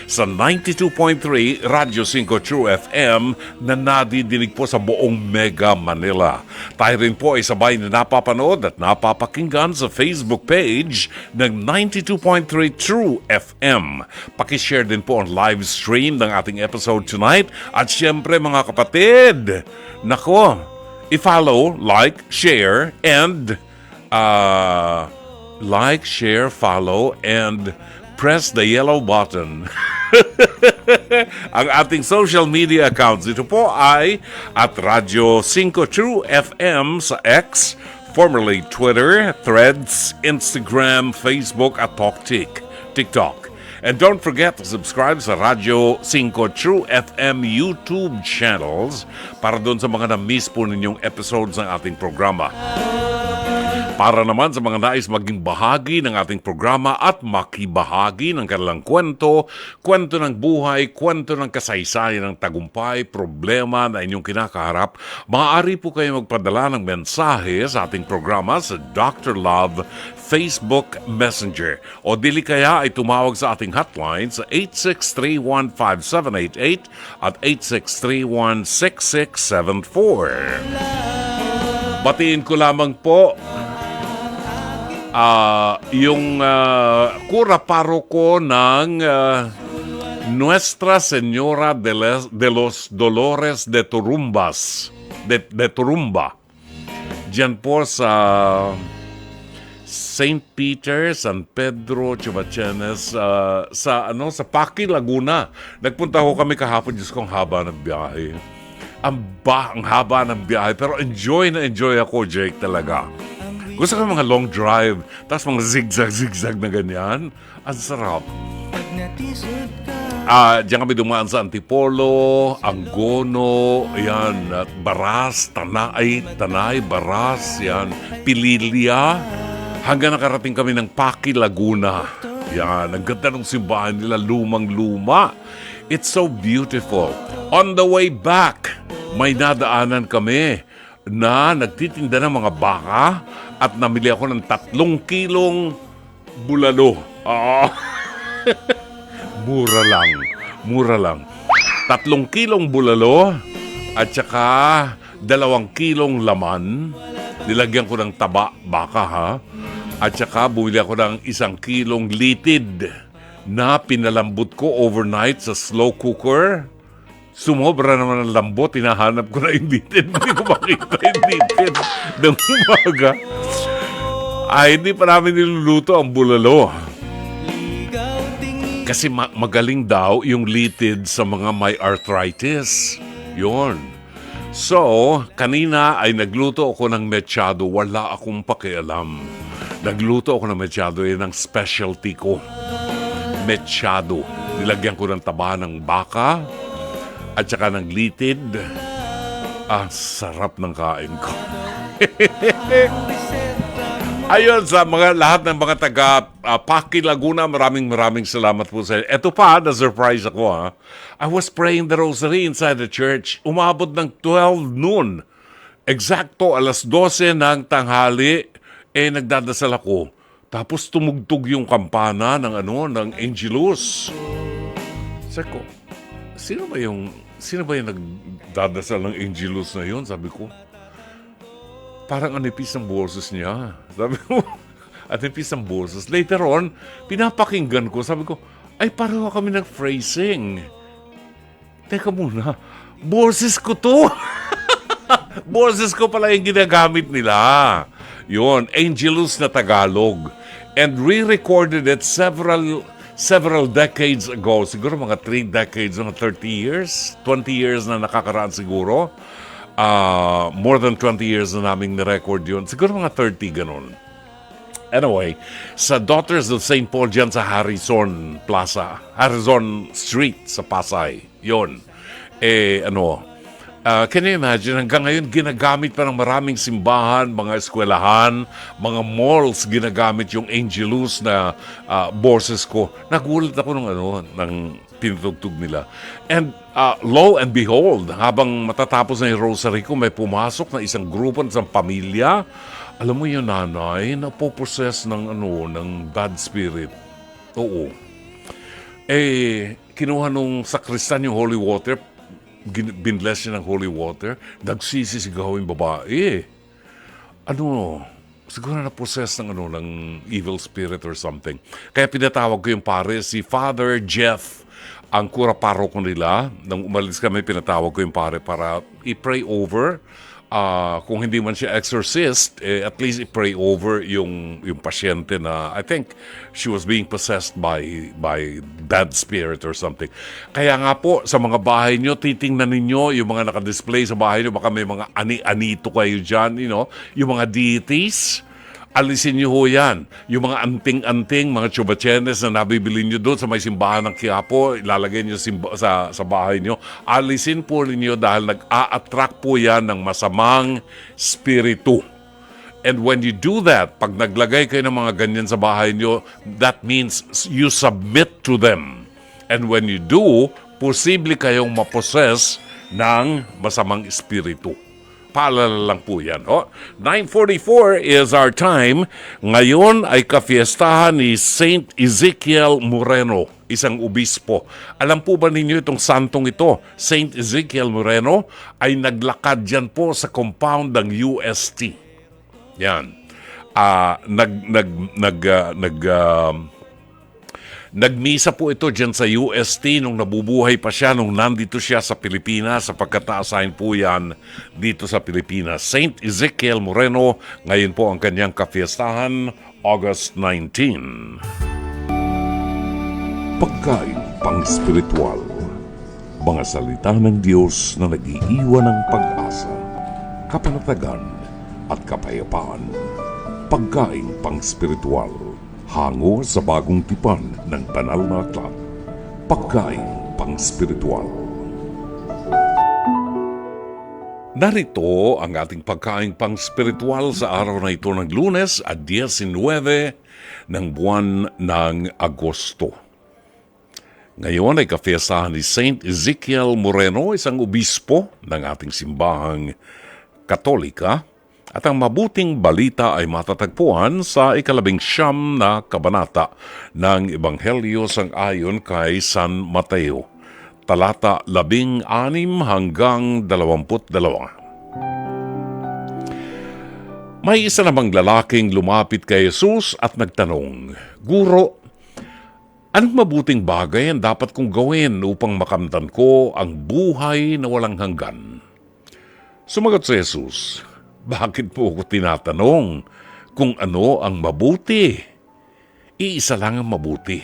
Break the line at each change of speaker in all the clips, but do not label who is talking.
sa 92.3 Radyo 5 True FM na nadidinig po sa buong Mega Manila. Tayo rin po ay sabay na napapanood at napapakinggan sa Facebook page ng 92.3 True FM. Pakishare din po ang live stream ng ating episode tonight. At syempre mga kapatid, nako, i-follow, like, share, and follow, and press the yellow button. Ang ating social media accounts, ito po ay at Radyo 5 True FM sa X, formerly Twitter, Threads, Instagram, Facebook at TikTok. And don't forget to subscribe sa Radyo 5 True FM YouTube channels para doon sa mga na-miss po ninyong episodes ng ating programa. Para naman sa mga nais maging bahagi ng ating programa at makibahagi ng kanilang kwento ng buhay, kwento ng kasaysayan ng tagumpay, problema na inyong kinakaharap, maaari po kayo magpadala ng mensahe sa ating programa sa Dr. Love Facebook Messenger. O dili kaya ay tumawag sa ating hotline sa 863-15788 at 863-16674. Batiin ko lamang po yung kura paroko ng Nuestra Señora de los Dolores de Turumbas, de Turumba. Diyan po sa St. Peter, San Pedro, Chivachenes, sa Paki, Laguna. Nagpunta ho kami kahapon, Diyos ko, ang haba ng biyahe. Ang haba ng biyahe, pero enjoy ako, Jake, talaga. Gusto ko mga long drive, tapos mga zigzag na ganyan. Ang sarap. Diyan kami dumaan sa Antipolo, Angono, yan, at Baras, Tanay, Baras, yan, Pililya, hanggang nakarating kami ng Paki, Laguna. Yan, ang ganda ng simbahan nila, lumang-luma. It's so beautiful. On the way back, may nadaanan kami na nagtitinda ng mga baka at namili ako ng 3 kilong bulalo. Mura lang. 3 kilong bulalo at saka 2 kilong laman. Nilagyan ko ng taba, baka ha. At saka bumili ako ng 1 kilong litid na pinalambot ko overnight sa slow cooker. Sumobra naman ang lambot, hinahanap ko na yung litid. Hindi ko makita yung litid ng umaga. Hindi pa namin niluluto ang bulalo. Kasi magaling daw yung litid sa mga may arthritis. Yun. So, kanina ay nagluto ako ng mechado. Wala akong pakialam. Nagluto ako ng mechado. Yan ang specialty ko. Mechado. Nilagyan ko ng taba ng baka at saka ng litid. Sarap ng kain ko. Ayun, sa lahat ng mga taga Paki, Laguna, maraming salamat po sa inyo. Eto pa, na-surprise ako ha. I was praying the rosary inside the church. Umabot ng 12 noon. Eksakto, 12:00 ng tanghali, nagdadasal ako. Tapos tumugtog yung kampana ng Angelus. Sabi ko, Sino ba yung nagdadasal ng Angelus na yun? Sabi ko, parang anipis ang boses niya. Sabi ko, anipis ang boses. Later on, pinapakinggan ko. Sabi ko, ay pareho kami ng phrasing. Teka muna, boses ko to. Boses ko pala yung ginagamit nila. Yun, Angelus na Tagalog. And re-recorded it several decades ago, siguro mga 3 decades, mga 30 years, 20 years na nakakaraan siguro. More than 20 years na naming nirecord yun. Siguro mga 30, ganun. Anyway, sa Daughters of St. Paul dyan sa Harrison Street sa Pasay. Yun. Can you imagine, hanggang ngayon ginagamit pa ng maraming simbahan, mga eskwelahan, mga malls, ginagamit yung Angelus na boses ko. Nagulat ako ng tinutugtog nila. And lo and behold, habang matatapos na yung rosary ko, may pumasok na isang grupo ng isang pamilya. Alam mo yung nanay, napoprocess ng bad spirit. Oo. kinuha nung sakristan yung holy water, binbless niya ng holy water, nagsisisigaw yung babae. Ano, siguro na-possess ng evil spirit or something. Kaya pinatawag ko yung pare, si Father Jeff, ang kura paroko nila. Nang umalis kami, pinatawag ko yung pare para i-pray over. Kung hindi man siya exorcist, at least i-pray over yung pasyente na I think she was being possessed by bad spirit or something. Kaya nga po, sa mga bahay nyo, titingnan ninyo yung mga nakadisplay sa bahay nyo. Baka may mga ani-anito kayo dyan, yung mga deities. Alisin niyo ho yan. Yung mga anting-anting, mga chubachenes na nabibili niyo doon sa may simbahan ng Quiapo, ilalagay niyo sa bahay niyo. Alisin po ninyo dahil nag-a-attract po yan ng masamang spiritu. And when you do that, pag naglagay kayo ng mga ganyan sa bahay niyo, that means you submit to them. And when you do, posible kayong mapossess ng masamang espiritu. Paalala lang po yan. 9:44 is our time. Ngayon ay kafiestahan ni Saint Ezekiel Moreno, isang obispo. Alam po ba ninyo itong santong ito? Saint Ezekiel Moreno ay naglakad dyan po sa compound ng UST. Yan. Nagmisa po ito dyan sa UST nung nabubuhay pa siya, nung nandito siya sa Pilipinas, sapagkat na-assign po yan dito sa Pilipinas. Saint Ezekiel Moreno, ngayon po ang kanyang kafiestahan, August 19.
Pagkain pang-spiritual. Mga salita ng Diyos na nag-iiwan ng pag-asa, kapanatagan at kapayapaan. Pagkain pang-spiritual. Hango sa bagong tipan ng banal na aklat. Pagkain pang-spiritual.
Narito ang ating pagkain pang-spiritual sa araw na ito ng Lunes at 19 ng buwan ng Agosto. Ngayon ay kafiestahan ni Saint Ezekiel Moreno, isang obispo ng ating simbahang Katolika. At ang mabuting balita ay matatagpuan sa 19 na kabanata ng Ebanghelyo sang-ayon kay San Mateo, talata 16 hanggang 22. May isa namang lalaking lumapit kay Jesus at nagtanong, "Guro, anong mabuting bagay ang dapat kong gawin upang makamtan ko ang buhay na walang hanggan?" Sumagot si Jesus, "Bakit po ako tinatanong kung ano ang mabuti? Iisa lang ang mabuti.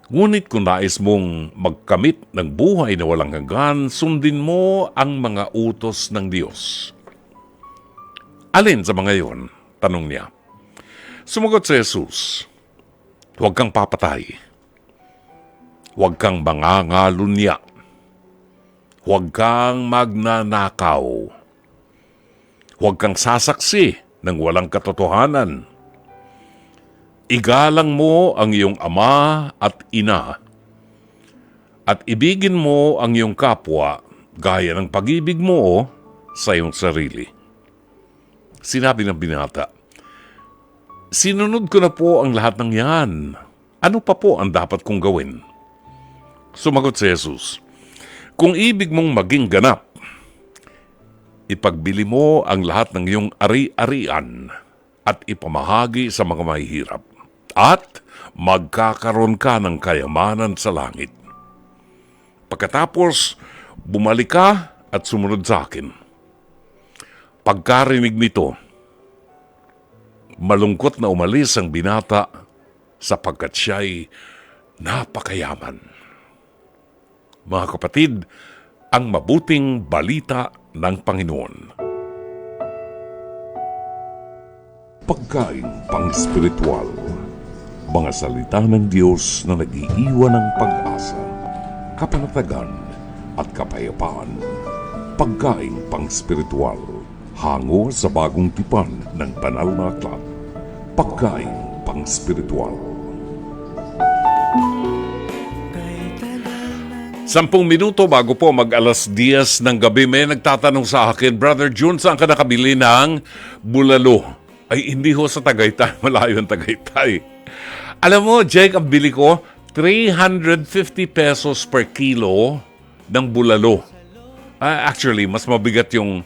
Ngunit kung nais mong magkamit ng buhay na walang hanggan, sundin mo ang mga utos ng Diyos." "Alin sa mga iyon?" tanong niya. Sumagot si Jesus, "Huwag kang papatay. Huwag kang mangangalunya. Huwag kang magnanakaw. Huwag kang sasaksi ng walang katotohanan. Igalang mo ang iyong ama at ina. At ibigin mo ang iyong kapwa gaya ng pag-ibig mo sa iyong sarili." Sinabi ng binata, "Sinunod ko na po ang lahat ng yan. Ano pa po ang dapat kong gawin?" Sumagot si Jesus, "Kung ibig mong maging ganap, ipagbili mo ang lahat ng iyong ari-arian at ipamahagi sa mga mahihirap, at magkakaroon ka ng kayamanan sa langit. Pagkatapos, bumalik ka at sumunod sa akin." Pagkarinig nito, malungkot na umalis ang binata sapagkat siya'y napakayaman. Mga kapatid, ang mabuting balita ng Panginoon.
Pagkain pang-spiritual. Mga salita ng Diyos na nag-iiwan ng pag-asa, kapanatagan at kapayapaan. Pagkain pang-spiritual. Hango sa bagong tipan ng banal na aklat. Pagkain pang-spiritual.
10 minuto bago po mag-alas 10 ng gabi, may nagtatanong sa akin, "Brother June, saan ka nakabili ng bulalo?" Ay, hindi ho sa Tagaytay. Malayo ang Tagaytay. Alam mo, Jake, ang bili ko, 350 pesos per kilo ng bulalo. Actually, mas mabigat yung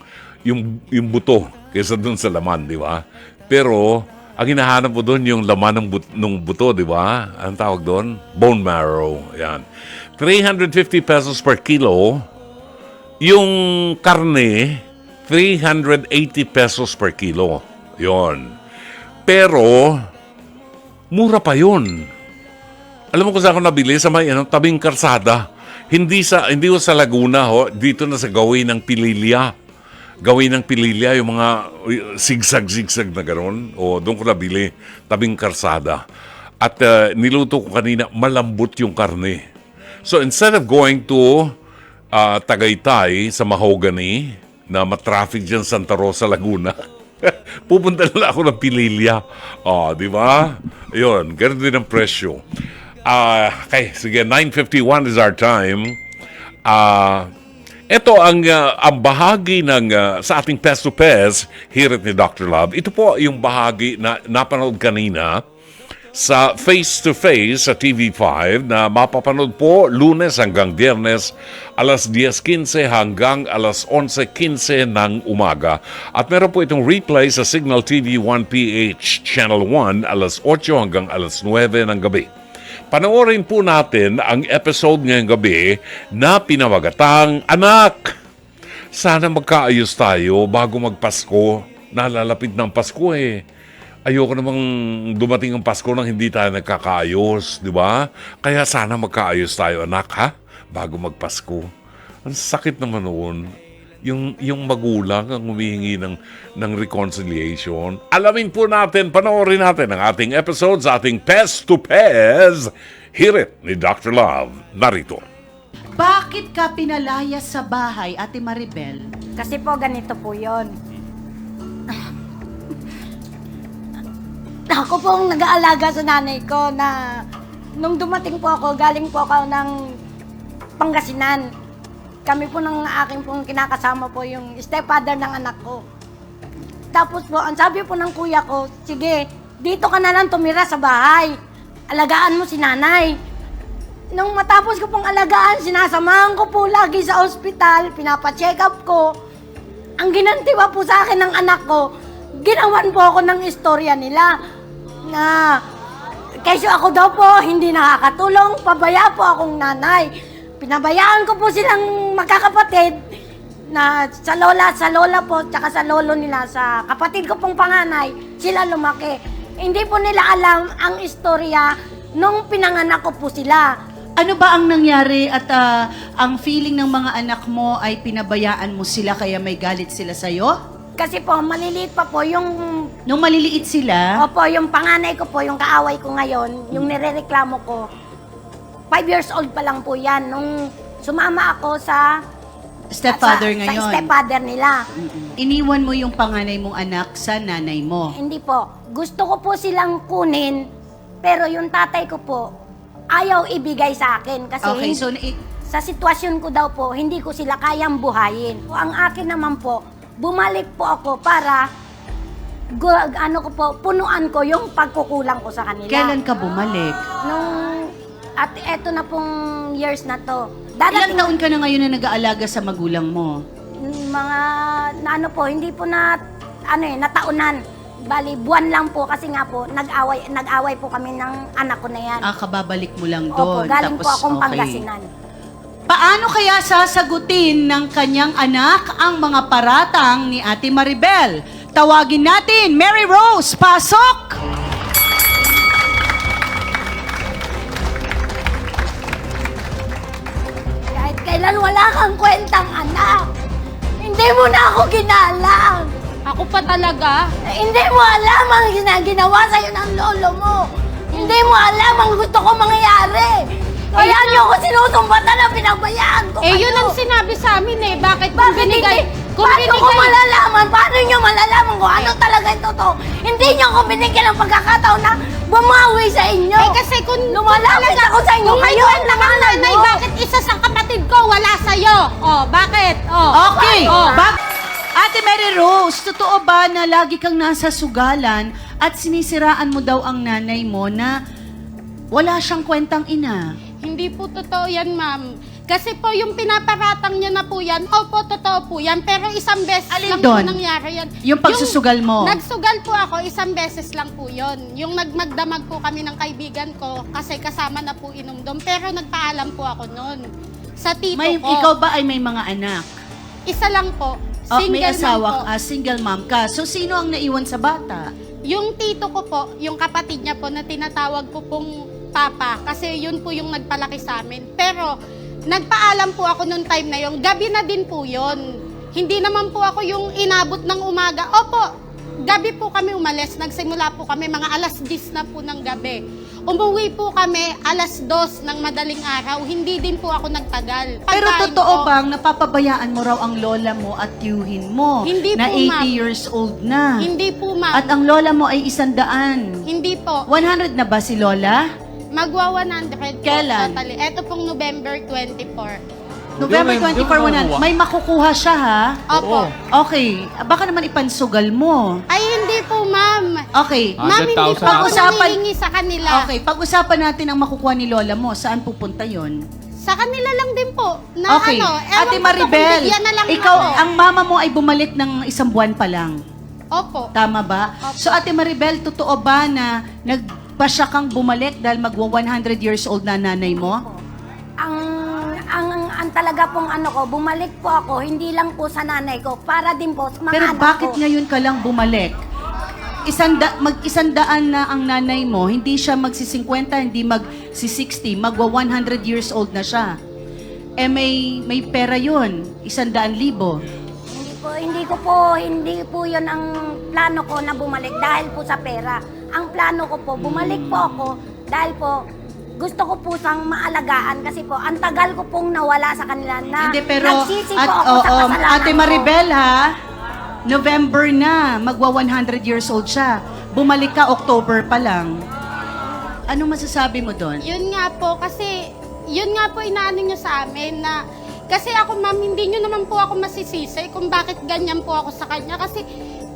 buto kaysa dun sa laman, di ba? Pero, ang hinahanap mo doon yung laman ng buto, di ba? Anong tawag doon? Bone marrow. Yan. 350 pesos per kilo. Yung karne, 380 pesos per kilo. Yon. Pero, mura pa yun. Alam mo kung saan ako nabili? Sa may tabing karsada. Hindi ko sa Laguna, dito na sa gawin ng Pililya. Gawin ng Pililya, yung mga zigzag na gano'n. O, doon ko nabili, tabing karsada. At niluto ko kanina, malambot yung karne. So, instead of going to Tagaytay sa Mahogany, na matraffic dyan Santa Rosa, Laguna, pupunta na lang ako ng Pililya. Di ba? Yun, ganun din ang presyo. Okay, sige, 9:51 is our time. Ito ang bahagi ng sa ating Pest to Pest here at ni Dr. Love. Ito po yung bahagi na napanood kanina sa Face to Face sa TV5 na mapapanood po Lunes hanggang Biyernes alas 10:15 hanggang alas 11:15 ng umaga. At meron po itong replay sa Signal TV 1PH Channel 1 alas 8 hanggang alas 9 ng gabi. Panoorin po natin ang episode ngayong gabi na pinamagatang Anak! Sana magkaayos tayo bago magpasko. Nalalapit ng Pasko eh. Ayoko namang dumating ang Pasko nang hindi tayo nagkakaayos, di ba? Kaya sana magkaayos tayo, anak, ha? Bago magpasko. Ang sakit naman noon. Yung magulang ang humihingi ng reconciliation. Alamin po natin, panoorin natin ang ating episode sa ating Pest to Pest. Hear it ni Dr. Love. Narito.
Bakit ka pinalaya sa bahay, Ate Maribel?
Kasi po, ganito po yun. Ako pong nag-aalaga sa nanay ko na nung dumating po ako, galing po ako ng Pangasinan. Kami po ng aking pong kinakasama po yung stepfather ng anak ko. Tapos po, ang sabi po ng kuya ko, sige, dito ka na lang tumira sa bahay. Alagaan mo si nanay. Nung matapos ko pong alagaan, sinasamahan ko po lagi sa ospital, pinapacheck up ko. Ang ginanti pa po sa akin ng anak ko, ginawan po ako ng istorya nila na kaysa ako daw po hindi nakakatulong, pabaya po akong nanay. Pinabayaan ko po silang magkakapatid na sa lola po, tsaka sa lolo nila, sa kapatid ko pong panganay, sila lumaki. Hindi po nila alam ang istorya nung pinanganak ko po sila.
Ano ba ang nangyari at ang feeling ng mga anak mo ay pinabayaan mo sila kaya may galit sila sa'yo?
Kasi po, maliliit pa po yung...
Nung maliliit sila?
Opo, yung panganay ko po, yung kaaway ko ngayon, yung nirereklamo ko, 5 years old pa lang po yan. Nung sumama ako sa...
Stepfather ngayon?
Sa stepfather nila.
Iniwan mo yung panganay mong anak sa nanay mo?
Hindi po. Gusto ko po silang kunin, pero yung tatay ko po, ayaw ibigay sa akin. Kasi
Okay, so...
sa sitwasyon ko daw po, hindi ko sila kayang buhayin. Ang akin naman po, bumalik po ako para punuan ko yung pagkukulang ko sa kanila.
Kailan ka bumalik?
At eto na pong years na to.
Ilang taon ka na ngayon na nag-aalaga sa magulang mo?
Mga, hindi po nataunan. Bali, buwan lang po kasi nga po, nag-away po kami ng anak ko na yan.
Kababalik mo lang
Opo,
doon.
galing
Tapos,
po akong
okay.
Pangasinan.
Paano kaya sasagutin ng kanyang anak ang mga paratang ni Ate Maribel? Tawagin natin, Mary Rose, pasok!
Kahit kailan wala kang kwentang anak, hindi mo na ako ginalang.
Ako pa talaga?
Hindi mo alam ang ginawa sa'yo ng lolo mo. Hindi mo alam ang gusto ko mangyayari. Kaya niyo ako sinusumbatan na pinabayaan ko
Yun ang sinabi sa amin eh. Bakit kung binigay?
Paano ko malalaman? Paano niyo malalaman kung ano talaga yung totoo? Hindi niyo ako binigyan ng pagkakataon na bumawi sa inyo.
Kasi kung
lumalapit ako sa inyo, kayo ang nangalan
nanay,
mo.
bakit isa sa kapatid ko wala sa'yo? Bakit?
Okay.
Oh.
Ate Mary Rose, totoo ba na lagi kang nasa sugalan at sinisiraan mo daw ang nanay mo na Wala siyang kwentang ina.
Hindi po totoo yan, ma'am. Kasi po yung pinaparatang niya na po yan, opo, totoo po yan. Pero isang beses
Alin
lang
doon?
po nangyari yan.
Yung pagsusugal mo?
Nagsugal po ako, isang beses lang po yon. Yung nagmagdamag po kami ng kaibigan ko kasi kasama na po inumdum. Pero nagpaalam po ako noon sa tito ko.
Ikaw ba ay may mga anak?
Isa lang po.
Oh,
Single
may asawa
mom po.
ka, single mom ka. So, sino ang naiwan sa bata?
Yung tito ko po, yung kapatid niya po na tinatawag ko pong papa kasi yun po yung nagpalaki sa amin. Pero nagpaalam po ako nung time na yung gabi na din po yun. Hindi naman po ako yung inabot ng umaga. Opo, gabi po kami umalis. Nagsimula po kami mga alas 10 na po ng gabi. Umuwi po kami alas 2 ng madaling araw. Hindi din po ako nagtagal.
Pero
Pagkain
totoo
po,
bang napapabayaan mo raw ang lola mo at tiyuhin mo
Hindi
na
po,
80
ma'am.
years old na?
Hindi po, ma'am.
At ang lola mo ay 100.
Hindi po.
100 na ba si lola?
Magwa 100 po.
Kailan?
Totally. Ito pong November 24.
November 24, 100. May makukuha siya ha?
Opo.
Okay. Baka naman ipansugal mo.
Ay, hindi po, ma'am.
Okay.
Ma'am, hindi
100,000
po ako
Pag-usapan-
nangihingi sa kanila.
Okay, pag-usapan natin ang makukuha ni lola mo. Saan pupunta yon?
Sa kanila lang din po. Na
Okay.
ano, ewan
Ate
ko kung
Maribel,
bigyan na lang
ikaw,
ako.
ang mama mo ay bumalik ng isang buwan pa lang.
Opo.
Tama ba?
Opo.
So, Ate Maribel, totoo ba na nagpasya kang bumalik dahil magwa 100 years old na nanay mo?
Ang talaga pong ano ko, bumalik po ako, hindi lang po sa nanay ko, para din po sa mga
Pero
anak
bakit
ko.
ngayon ka lang bumalik? Mag-isandaan na ang nanay mo, hindi siya magsi-50, hindi magsi-60, magwa 100 years old na siya. Eh may pera yun, 100,000.
Hindi po yun ang plano ko na bumalik dahil po sa pera. Ang plano ko po, bumalik po ako dahil po gusto ko po sang maalagaan kasi po ang tagal ko pong nawala sa kanila na
Hindi, pero
nagsisi po ako sa kasalanan
Ate
ko.
Maribel ha, November na, magwa 100 years old siya. Bumalik ka October pa lang. Ano masasabi mo doon?
Yun nga po, kasi, yun nga po inaano niya sa amin na, kasi ako ma'am, hindi nyo naman po ako masisisi kung bakit ganyan po ako sa kanya. Kasi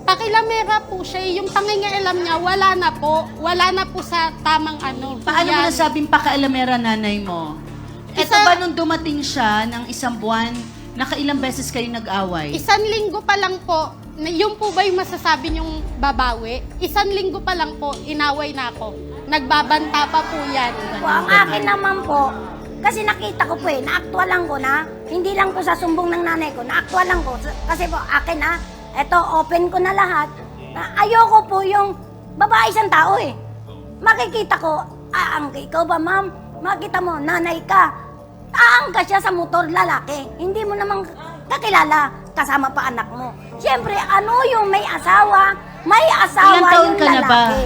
pakilamera po siya, yung pangingailam niya, wala na po. Wala na po sa tamang ano.
Paano mo
yan.
nasabing pakailamera nanay mo? Ito
Isa-
ba nung dumating siya ng isang buwan, nakailang beses kayo nag-away?
Isang linggo pa lang po, yung po ba yung masasabi niyong babawi? Isang linggo pa lang po, inaway na ako. Nagbabanta pa po yan.
Po, ang akin naman po, kasi nakita ko po naaktualan ko na, hindi lang po sa sumbong ng nanay ko, naaktualan ko. Kasi po, akin eto, open ko na lahat. Na ayoko po yung babae isang tao Makikita ko, ikaw ba ma'am? Makita mo, nanay ka. Aangka siya sa motor lalaki. Hindi mo namang kakilala, kasama pa anak mo. Siyempre, ano yung may asawa? May asawa
Ilang taon
yung
ka na ba?
lalaki.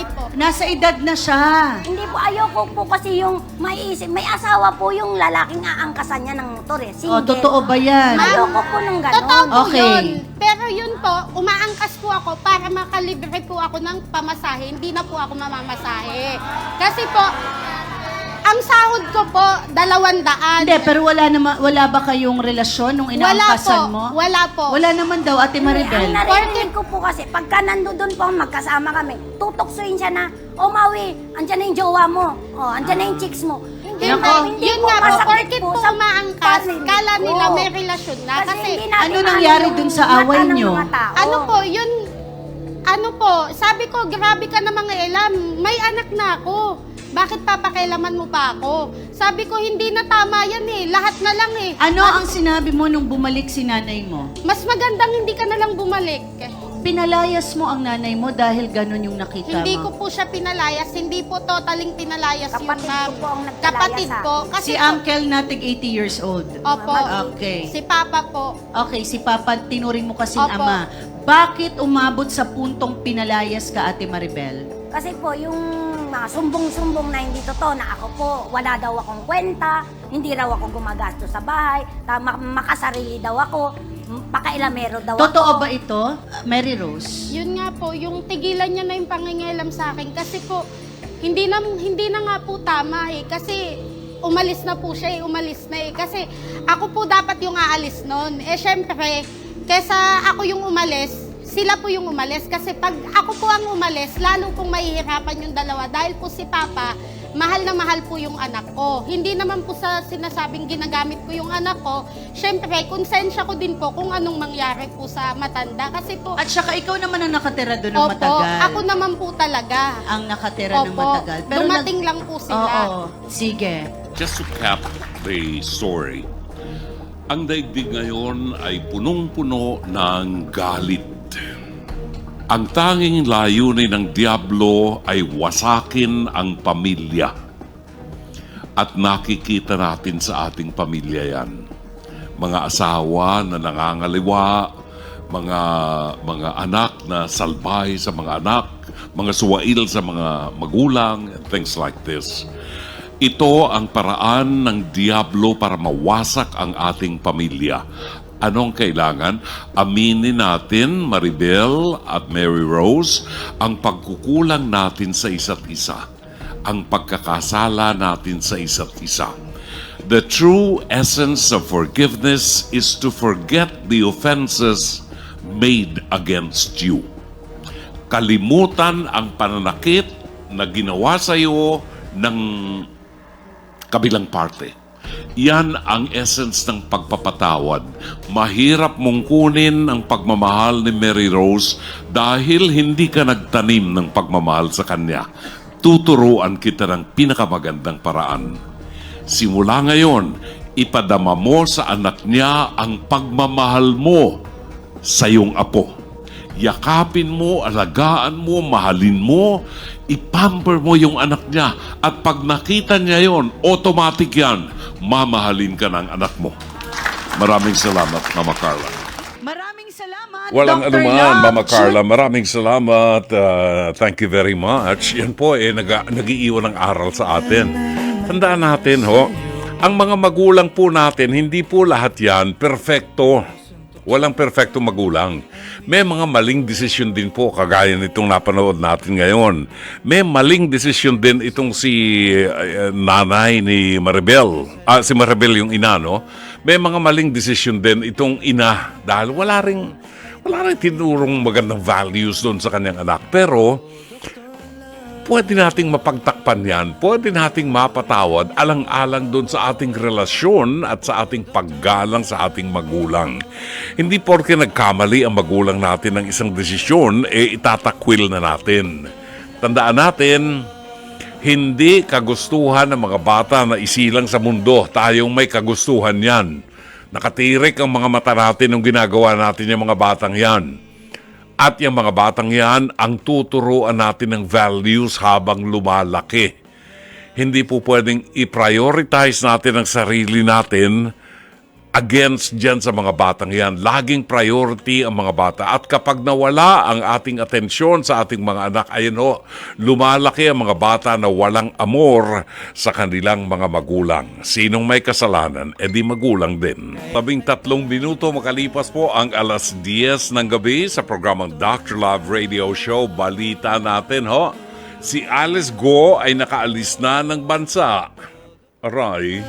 30 po.
Nasa edad na siya.
Hindi po, ayoko po kasi yung may asawa po yung lalaking aangkasan niya ng motor
O,
Single.
totoo ba yan?
Ayoko po nung
Totoo
ganon.
po
Okay.
yun. Pero yun po, umaangkas po ako para makalibre po ako ng pamasahe. Hindi na po ako mamamasahe. Kasi po, ang sahod ko po, 200.
Hindi, pero wala ba kayong relasyon nung inaangkasan mo?
Wala po.
Wala naman daw, Ate Maribel.
Ang narinig ko po kasi, pagka nandoon po magkasama kami, tutoksuin siya na, Maui, andyan na yung jowa mo. Andyan na yung chicks mo. Hindi,
Hindi, yun nga po,
masakit
porkit po
sa
umaangkas,
family.
kala nila
Oo.
may relasyon na. Kasi,
hindi natin
ano nangyari
yung
dun sa
mata
away
ng
nyo?
mga tao.
ano po, yun, ano po, sabi ko, grabe ka na mga elam, may anak na ako. Bakit papakailaman mo pa ako? Sabi ko, hindi na tama yan lahat na lang
Ano ang sinabi mo nung bumalik si nanay mo?
Mas magandang hindi ka na lang bumalik.
Pinalayas mo ang nanay mo dahil ganun yung nakita
Hindi
mo.
ko po siya pinalayas, hindi po totaling pinalayas yun,
Kapatid
ma'am.
ko po ang nagpalayas
Kapatid
sa
po.
akin.
Kasi
Si
po,
Uncle natig 80 years old.
Opo.
Okay.
Si Papa po.
Okay, si Papa tinuring mo kasing
Opo.
ama. Bakit umabot sa puntong pinalayas ka, Ate Maribel?
Kasi po, yung mga sumbong-sumbong na hindi totoo na ako po, wala daw akong kwenta, hindi raw ako gumagastos sa bahay, makasarili daw ako, pakailamero daw
Totoo
ako.
ba ito, Mary Rose?
Yun nga po, yung tigilan niya na yung pangingialam sa akin. Kasi po, hindi na nga po tama Kasi umalis na po siya umalis na Kasi ako po dapat yung aalis nun. Syempre, kesa ako yung umalis, sila po yung umalis. Kasi pag ako po ang umalis, lalo pong mahihirapan yung dalawa. Dahil po si Papa, mahal na mahal po yung anak ko. Hindi naman po sa sinasabing ginagamit ko yung anak ko. Siyempre, konsensya ko din po kung anong mangyari po sa matanda. Kasi po,
At saka ikaw naman ang nakatira doon ng
opo,
matagal.
ako naman po talaga.
Ang nakatira ng
Opo,
matagal.
dumating lang po sila.
Oo, sige.
Just to cap the story, ang daigdig ngayon ay punong-puno ng galit. Ang tanging layunin ng Diablo ay wasakin ang pamilya. At nakikita natin sa ating pamilya yan. Mga asawa na nangangaliwa, mga anak na salbay sa mga anak, mga suwail sa mga magulang, and things like this. Ito ang paraan ng Diablo para mawasak ang ating pamilya. Anong kailangan? Aminin natin, Maribel at Mary Rose, ang pagkukulang natin sa isa't isa. Ang pagkakasala natin sa isa't isa. The true essence of forgiveness is to forget the offenses made against you. Kalimutan ang pananakit na ginawa sa iyo ng kabilang parte. Yan ang essence ng pagpapatawad. Mahirap mong kunin ang pagmamahal ni Mary Rose dahil hindi ka nagtanim ng pagmamahal sa kanya. Tuturuan kita ng pinakamagandang paraan. Simula ngayon, ipadama mo sa anak niya ang pagmamahal mo sa iyong apo. Yakapin mo, alagaan mo, mahalin mo, ipamper mo yung anak niya. At pag nakita niya yon, automatic yan, mamahalin ka ng anak mo. Maraming salamat, Mama Carla.
Maraming salamat,
Walang
Dr.
anuman,
Love.
Mama Carla. Maraming salamat. Thank you very much. Yan po, nag-iiwan ng aral sa atin. Tandaan natin, ang mga magulang po natin, hindi po lahat yan perfecto. Walang perfecto magulang. May mga maling desisyon din po, kagaya nitong napanood natin ngayon. May maling desisyon din itong si nanay ni Maribel. Si Maribel yung ina, no? May mga maling desisyon din itong ina dahil wala ring tinurong magandang values doon sa kanyang anak. Pero pwede nating mapagtakpan yan, pwede nating mapatawad alang-alang doon sa ating relasyon at sa ating paggalang sa ating magulang. Hindi porke nagkamali ang magulang natin ng isang desisyon, itatakwil na natin. Tandaan natin, hindi kagustuhan ng mga bata na isilang sa mundo. Tayong may kagustuhan yan. Nakatirik ang mga mata natin nung ginagawa natin yung mga batang yan. At yung mga batang yan, ang tuturuan natin ng values habang lumalaki. Hindi po pwedeng i-prioritize natin ang sarili natin against dyan sa mga batang yan. Laging priority ang mga bata. At kapag nawala ang ating atensyon sa ating mga anak, ayun lumalaki ang mga bata na walang amor sa kanilang mga magulang. Sinong may kasalanan, edi magulang din. 13 minuto makalipas po ang 10:00 ng gabi sa programang Dr. Love Radio Show. Balita natin, si Alice Go ay nakaalis na ng bansa. Aray.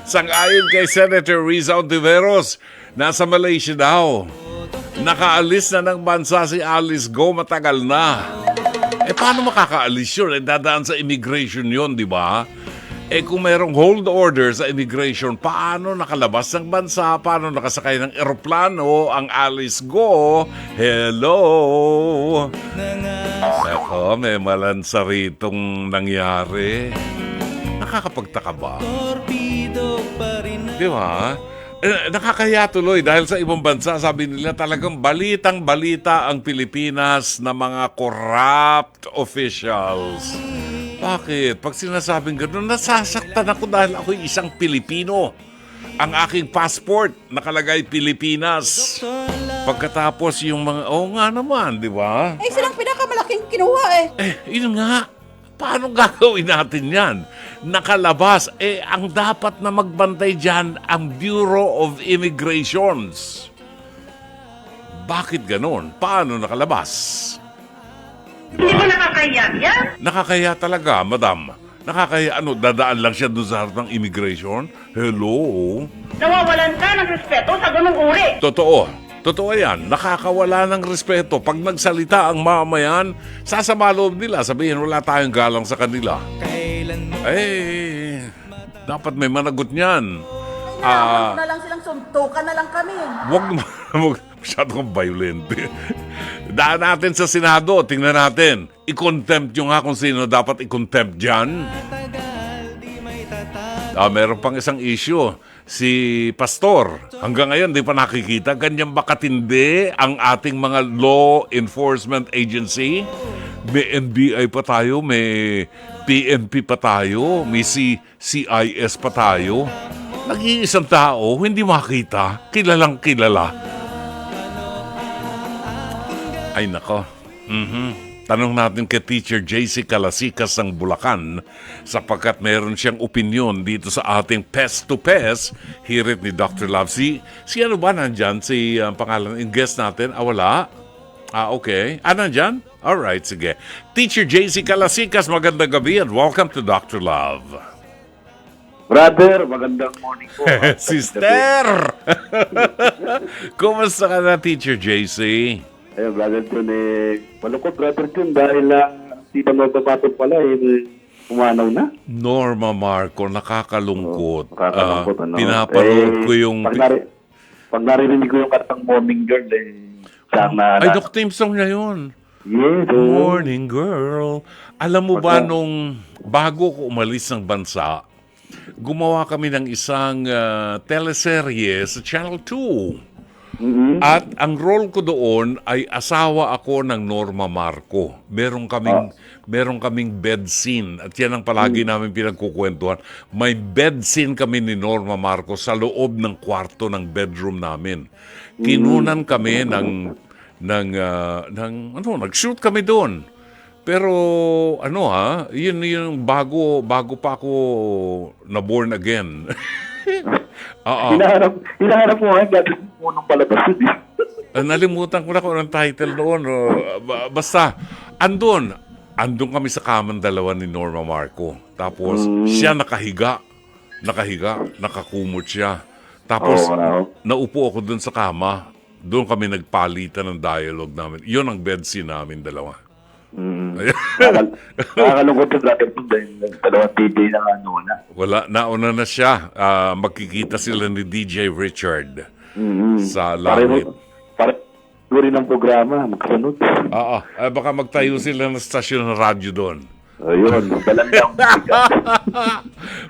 Sang-ayon kay Senator Riza Ontiveros, nasa Malaysia daw. Nakaalis na ng bansa si Alice Go, matagal na. Paano makakaalis yun? Dadaan sa immigration yun, di ba? Kung merong hold order sa immigration, paano nakalabas ng bansa? Paano nakasakay ng eroplano ang Alice Go? Hello! Eko, may malansaritong nangyari. Nakakapagtaka ba? Di ba? Nakakaya tuloy dahil sa ibang bansa, sabi nila talagang balitang-balita ang Pilipinas na mga corrupt officials. Bakit? Pag sinasabing gano'n, nasasaktan ako dahil ako'y isang Pilipino. Ang aking passport, nakalagay Pilipinas. Pagkatapos yung mga, nga naman, di ba?
Silang pinakamalaking kinuha
Yun nga. Paano gagawin natin yan? Nakalabas, ang dapat na magbantay dyan, ang Bureau of Immigrations. Bakit ganon? Paano nakalabas?
Hindi ba nakakaya yan?
Nakakaya talaga, madam. Nakakaya, dadaan lang siya doon sa harap ng immigration? Hello?
Nawawalan ka ng respeto sa ganung uri.
Totoo. Totoo yan. Nakakawala ng respeto. Pag nagsalita ang mamayan, sasama loob nila. Sabihin, wala tayong galang sa kanila. Dapat may managot niyan.
Na lang silang suntukan na lang kami.
Wag masyadong violent. Daan natin sa Senado. Tingnan natin. I-contempt yung nga kung sino dapat i-contempt dyan. Meron pang isang issue. Si Pastor, hanggang ngayon di pa nakikita. Ganyan ba katindi ang ating mga law enforcement agency? May NBI pa tayo, may PNP pa tayo, may CIS pa tayo. Nag-iisang tao, hindi makita, kilalang kilala. Ay nako. Tanong natin kay Teacher JC Calasikas ng Bulacan sapagkat meron siyang opinion dito sa ating Pest to Pest. Hirit ni Dr. Love. Si ano ba nandyan? Si pangalan, yung guest natin? Wala? Okay. Nandyan? Alright, sige. Teacher JC Calasikas, magandang gabi and welcome to Dr. Love.
Brother, magandang morning po.
Sister! Kumusta ka na, Teacher JC?
Ayun, Brother John, malungkot, Brother John, dahil tita mo papatong pala, umanaw na.
Norma Marco, nakakalungkot.
Nakakalungkot,
Pinapanood ko yung...
Pag narinig ko yung katang Morning Girl, siyang na...
Ay, Doc Tim song niya yun.
Yes,
Morning Girl. Alam mo ba nung bago ko umalis ng bansa, gumawa kami ng isang teleserye sa Channel 2. At ang role ko doon ay asawa ako ng Norma Marco. Meron kaming bed scene at yan ang palagi namin pinagkukwentuhan. May bed scene kami ni Norma Marco sa loob ng kwarto ng bedroom namin. Kinunan kami nag-shoot kami doon. Pero yun yung bago pa ako na born again.
Hinahanap mo ngayon, gagawin mo nung palabas yun.
Nalimutan ko na kung anong title doon. Basta, andun kami sa kamang dalawa ni Norma Marco. Tapos, siya nakahiga, nakakumot siya. Tapos, naupo ako dun sa kama. Doon kami nagpalitan ng dialogue namin. Yun ang bed scene namin dalawa.
Nakakalungkot yung Brother John dahil dalawang DJ na na.
Wala, nauna na siya. Magkikita sila ni DJ Richard sa langit.
Para rin ang programa, magkasunod.
Baka magtayo sila ng stasyon ng radyo doon.
Ayun, dalan lang.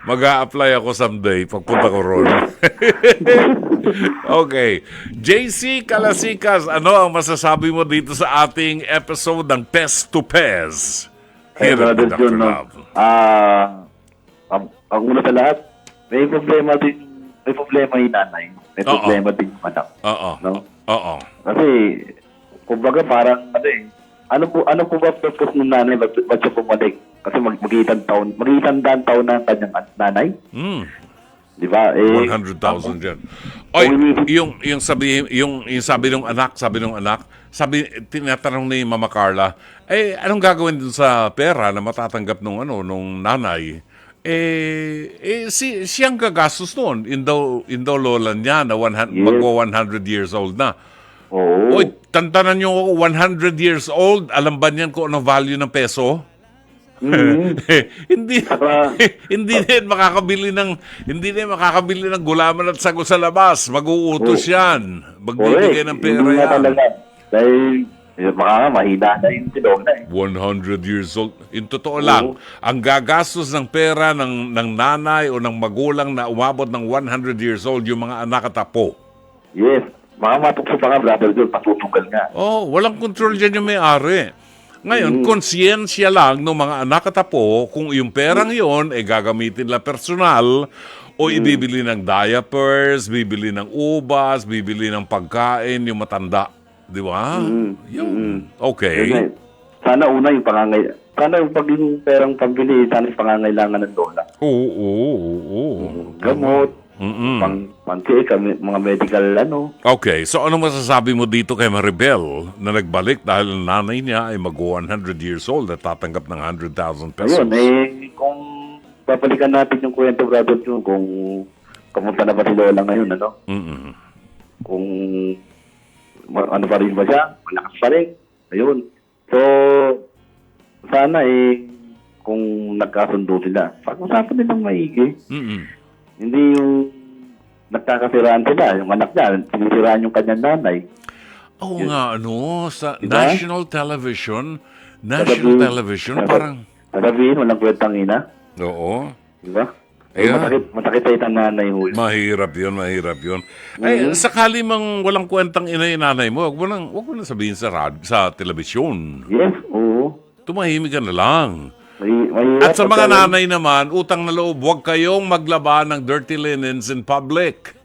Mag-a-apply ako someday pagpunta ko ron. Okay. JC Calasikas, ano ang masasabi mo dito sa ating episode ng Pest to Pest? Here at
Brother
Dr.
John,
Love.
ang una sa lahat, may problema yung nanay. May problema din yung anak.
Oo.
Kasi, kumbaga parang, ano po ba purpose ng nanay? Ba't siya bumalik? Kasi mag-iisang taon na ang kanyang nanay. Di ba?
100,000 dyan. Oy, yung sabi ng anak, tinatanong ni Mama Carla, anong gagawin dun sa pera na matatanggap nung nanay? Siyang gagastos noon. Indo lola niya na magwa 100 years old na.
Oo.
Oy, tantanan niyo ako, 100 years old, alam ba niyan kung ano value ng peso? Hindi din makakabili ng gulaman at sago sa labas. Mag-uutos yan. Magbibigay ng pera
Hindi
yan.
talaga. Dahil mahina na yung tinona
100 years old. In totoo lang, ang gagastos ng pera ng nanay o ng magulang na umabot ng 100 years old, yung mga anak at apo.
Yes. Matukso pa nga, Brother John, patutugal nga.
Walang control dyan yung may-ari. Ngayon, konsyensya lang ng mga anak at apo kung yung perang yon ay gagamitin lang personal o ibibili ng diapers, bibili ng ubas, bibili ng pagkain, yung matanda. Di ba? Yun. Okay.
Sana una yung sana yung pag yung perang pambili, sana yung pangangailangan ng lola.
Oo.
Gamot, pang-check, mga medical
Okay, so ano masasabi mo dito kay Maribel na nagbalik dahil ang nanay niya ay mag-100 years old at tatanggap ng 100,000 pesos?
Ayun, kung babalikan natin yung kwento, Brother John, kung kamunta na ba si Lola ngayon, Kung ano pa rin ba siya? Malakas pa rin. Ayun. So, sana kung nagkasundo sila, pag-usapan nilang maigi.
Mm-mm.
Hindi yung nagkakasiraan sila, yung anak niya, sinisiraan yung kanyang nanay.
Oo nga, sa
Diba?
national television, parang,
Sasabihin, walang kwentang ina.
oo.
Di ba?
Yeah.
Masakit sa itang nanay ho.
Mahirap yun. Ay, sakali mang walang kwentang ina yung nanay mo, wag mo nang sabihin sa telebisyon.
Yes, oo.
Tumahimik ka na lang.
Mahirap
At sa mga
pagka-
nanay naman, utang na loob, huwag kayong maglaba ng dirty linens in public.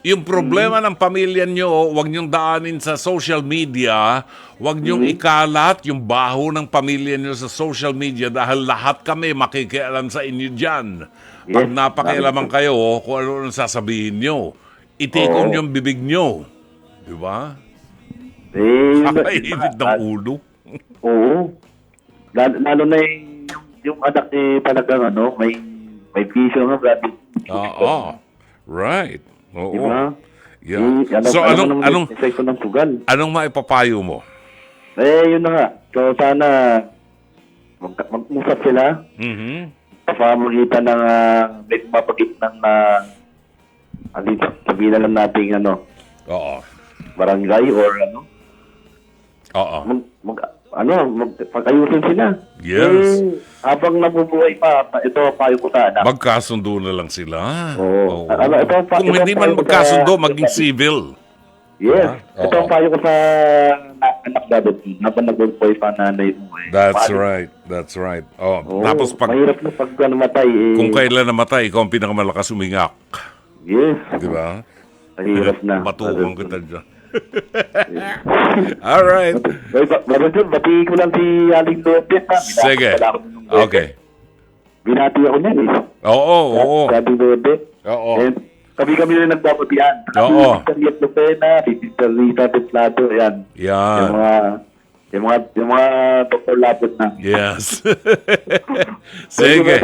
Yung problema ng pamilya nyo, huwag nyong daanin sa social media, huwag nyong ikalat yung baho ng pamilya nyo sa social media dahil lahat kami makikialam sa inyo dyan. Pag
Yes,
napakialaman kayo kung ano ang sasabihin nyo, itikon yung bibig nyo. Di ba? Kakainit ng ulo.
Oo. Lalo na yung anak talagang may vision ng brother.
Oo. Right. Oo.
Di ba?
Yeah. So, anong
epekto ng sugal?
maipapayo mo?
Yun na nga. So, sana mag-usap sila
Mhm.
sa pamamagitan ng may mapagit ng sabihin na lang natin
Oo.
barangay or
Oo.
pag-ayusin sila.
Yes.
Habang nabubuhay pa, ito payo ko sa anak.
Magkasundo na lang sila.
Oo.
Kung hindi man magkasundo, maging civil.
Yes.
Oo.
Ito ang payo ko sa anak dapat. Habang nabubuhay pa nanay mo.
That's
Paano?
right. That's right. Oh,
Oo.
tapos
Mahirap na pag namatay.
kung kailan namatay, ikaw ang pinakamalakas umingak.
Yes.
Di ba?
Mahirap na.
Matukan kita dyan. All right.
Brother, bati ko lang si Aling Lopez.
Sige. Okay.
Binati ako niyan
Oo.
Si Aling Lopez.
Oo.
And kami na nagbabatian.
Oo.
Si Liet Lopena, si Sister Rita Teplado, yan.
Yan.
Yung mga Dr. Lapot na.
Yes. Sige.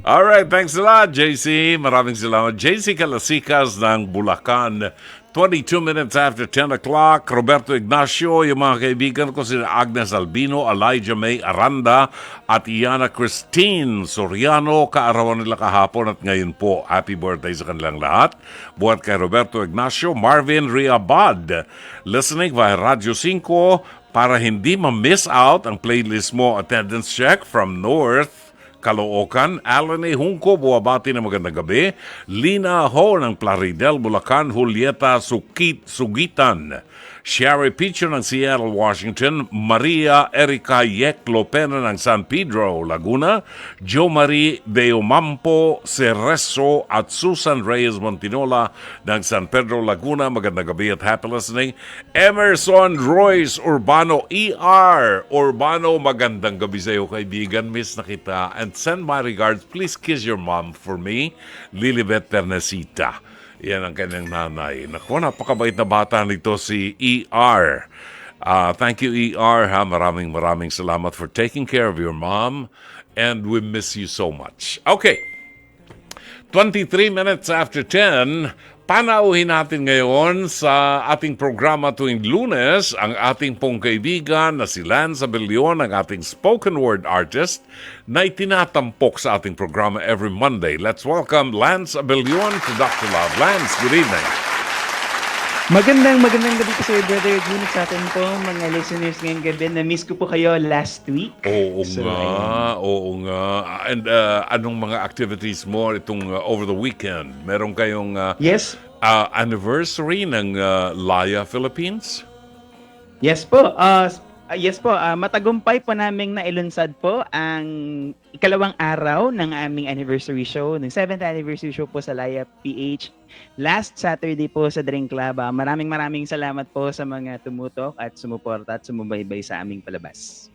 All right. Thanks a lot, JC. Maraming salamat. JC Calasikas ng Bulacan. 22 minutes after 10 o'clock. Roberto Ignacio, yung mga kaibigan ko sila Agnes Albino, Elijah May Aranda, at Iana Christine Soriano. Kaarawan nila kahapon at ngayon po. Happy birthday sa kanilang lahat. Buhat kay Roberto Ignacio, Marvin Riabad. Listening via Radyo 5 para hindi ma-miss out ang playlist mo. Attendance check from North Caloocan, Alan A. Hunco, buwabati na magandang gabi. Lina Ho ng Plaridel, Bulacan, Julieta Sugitan, Sherry Picho ng Seattle, Washington, Maria Erika Yek Lopena ng San Pedro, Laguna, Jo Marie Deomampo Cereso at Susan Reyes Montinola ng San Pedro, Laguna. Magandang gabi at happy listening. Emerson Royce Urbano, ER Urbano, magandang gabi sa iyo kaibigan. Miss na kita. And send my regards. Please kiss your mom for me. Lilibet Ternesita. Yan ang kanyang nanay. Naku, napakabait na bata nito si ER. Thank you, ER. Maraming salamat for taking care of your mom. And we miss you so much. Okay. 23 minutes after 10, panauhin natin ngayon sa ating programa tuwing Lunes ang ating pong kaibigan na si Lance Abellion, ang ating spoken word artist na itinatampok sa ating programa every Monday. Let's welcome Lance Abellion to Dr. Love. Lance, good evening.
Magandang gabi po sir, Brother Gunit, sa atin po mga listeners ngayong gabi. Na-miss ko po kayo last week.
Oo nga. And anong mga activities mo itong over the weekend? Meron kayong
Yes.
anniversary ng Laya Philippines?
Yes po. Matagumpay po naming nailunsad po ang ikalawang araw ng aming anniversary show, ng 7th anniversary show po sa Laya PH. Last Saturday po sa Drink Club. Maraming salamat po sa mga tumutok at sumuporta at sumubaybay sa aming palabas.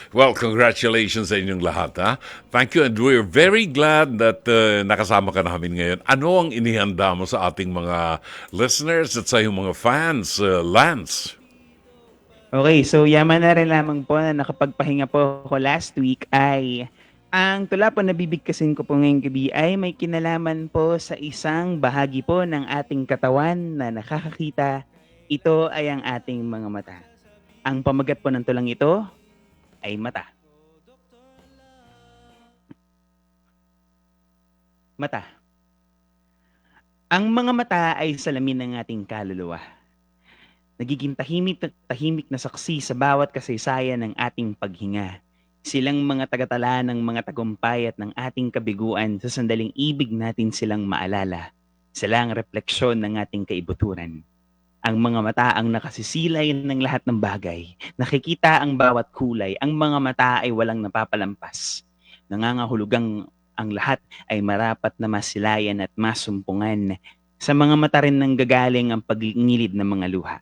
Well, congratulations sa inyong lahat. Ha? Thank you, and we're very glad that nakasama ka namin ngayon. Ano ang inihanda mo sa ating mga listeners at sa iyong mga fans, Lance?
Okay, so yaman na rin lamang po na nakapagpahinga po ako last week ay ang tula po na bibigkasin ko po ngayong gabi ay may kinalaman po sa isang bahagi po ng ating katawan na nakakakita ito ay ang ating mga mata. Ang pamagat po ng tulang ito ay mata. Mata. Ang mga mata ay salamin ng ating kaluluwa. Nagiging tahimik na saksi sa bawat kasaysayan ng ating paghinga. Silang mga tagatala ng mga tagumpay at ng ating kabiguan sa sandaling ibig natin silang maalala. Sila ang refleksyon ng ating kaibuturan. Ang mga mata ang nakasisilay ng lahat ng bagay. Nakikita ang bawat kulay. Ang mga mata ay walang napapalampas. Nangangahulugang ang lahat ay marapat na masilayan at masumpungan. Sa mga mata rin nang gagaling ang pagngilid ng mga luha.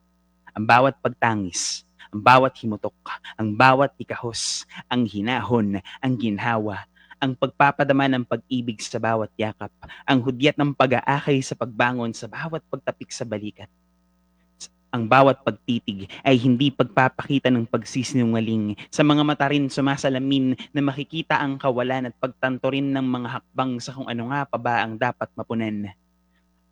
Ang bawat pagtangis, ang bawat himutok, ang bawat ikahos, ang hinahon, ang ginhawa, ang pagpapadama ng pag-ibig sa bawat yakap, ang hudyat ng pag-aakay sa pagbangon sa bawat pagtapik sa balikat. Ang bawat pagtitig ay hindi pagpapakita ng pagsisinungaling. Sa mga mata rin sumasalamin na makikita ang kawalan at pagtanto rin ng mga hakbang sa kung ano nga pa ba ang dapat mapunan.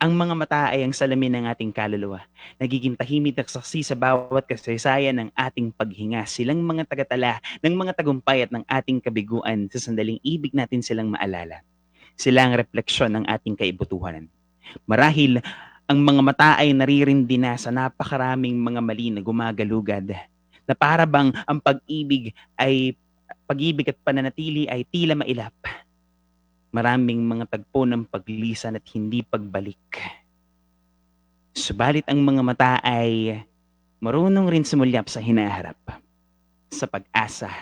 Ang mga mata ay ang salamin ng ating kaluluwa. Nagiging tahimik at saksi sa bawat kasaysayan ng ating paghinga. Silang mga tagatala ng mga tagumpay at ng ating kabiguan sa sandaling ibig natin silang maalala. Sila ang refleksyon ng ating kaibutuhan. Marahil, ang mga mata ay naririndi na sa napakaraming mga mali na gumagalugad. Na para bang ang pag-ibig at pananatili ay tila mailap. Maraming mga tagpo ng paglisan at hindi pagbalik. Subalit ang mga mata ay marunong rin sumulyap sa hinaharap, sa pag-asa,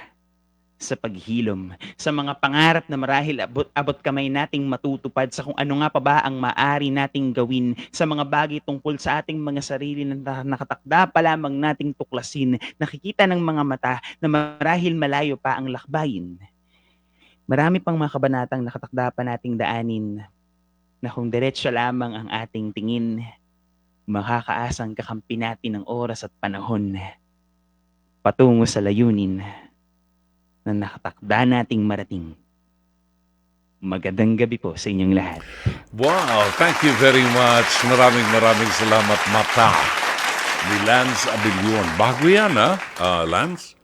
sa paghilom, sa mga pangarap na marahil abot kamay nating matutupad sa kung ano nga pa ba ang maaari nating gawin sa mga bagay tungkol sa ating mga sarili na nakatakda pa lamang nating tuklasin, nakikita ng mga mata na marahil malayo pa ang lakbayin. Marami pang mga kabanatang nakatakda pa nating daanin na kung diretso lamang ang ating tingin, makakaasang kakampi natin ng oras at panahon patungo sa layunin na nakatakda nating marating. Magandang gabi po sa inyong lahat.
Wow, thank you very much. Maraming salamat, Mata, ni Lance Abilion. Bago yan, ha, Lance?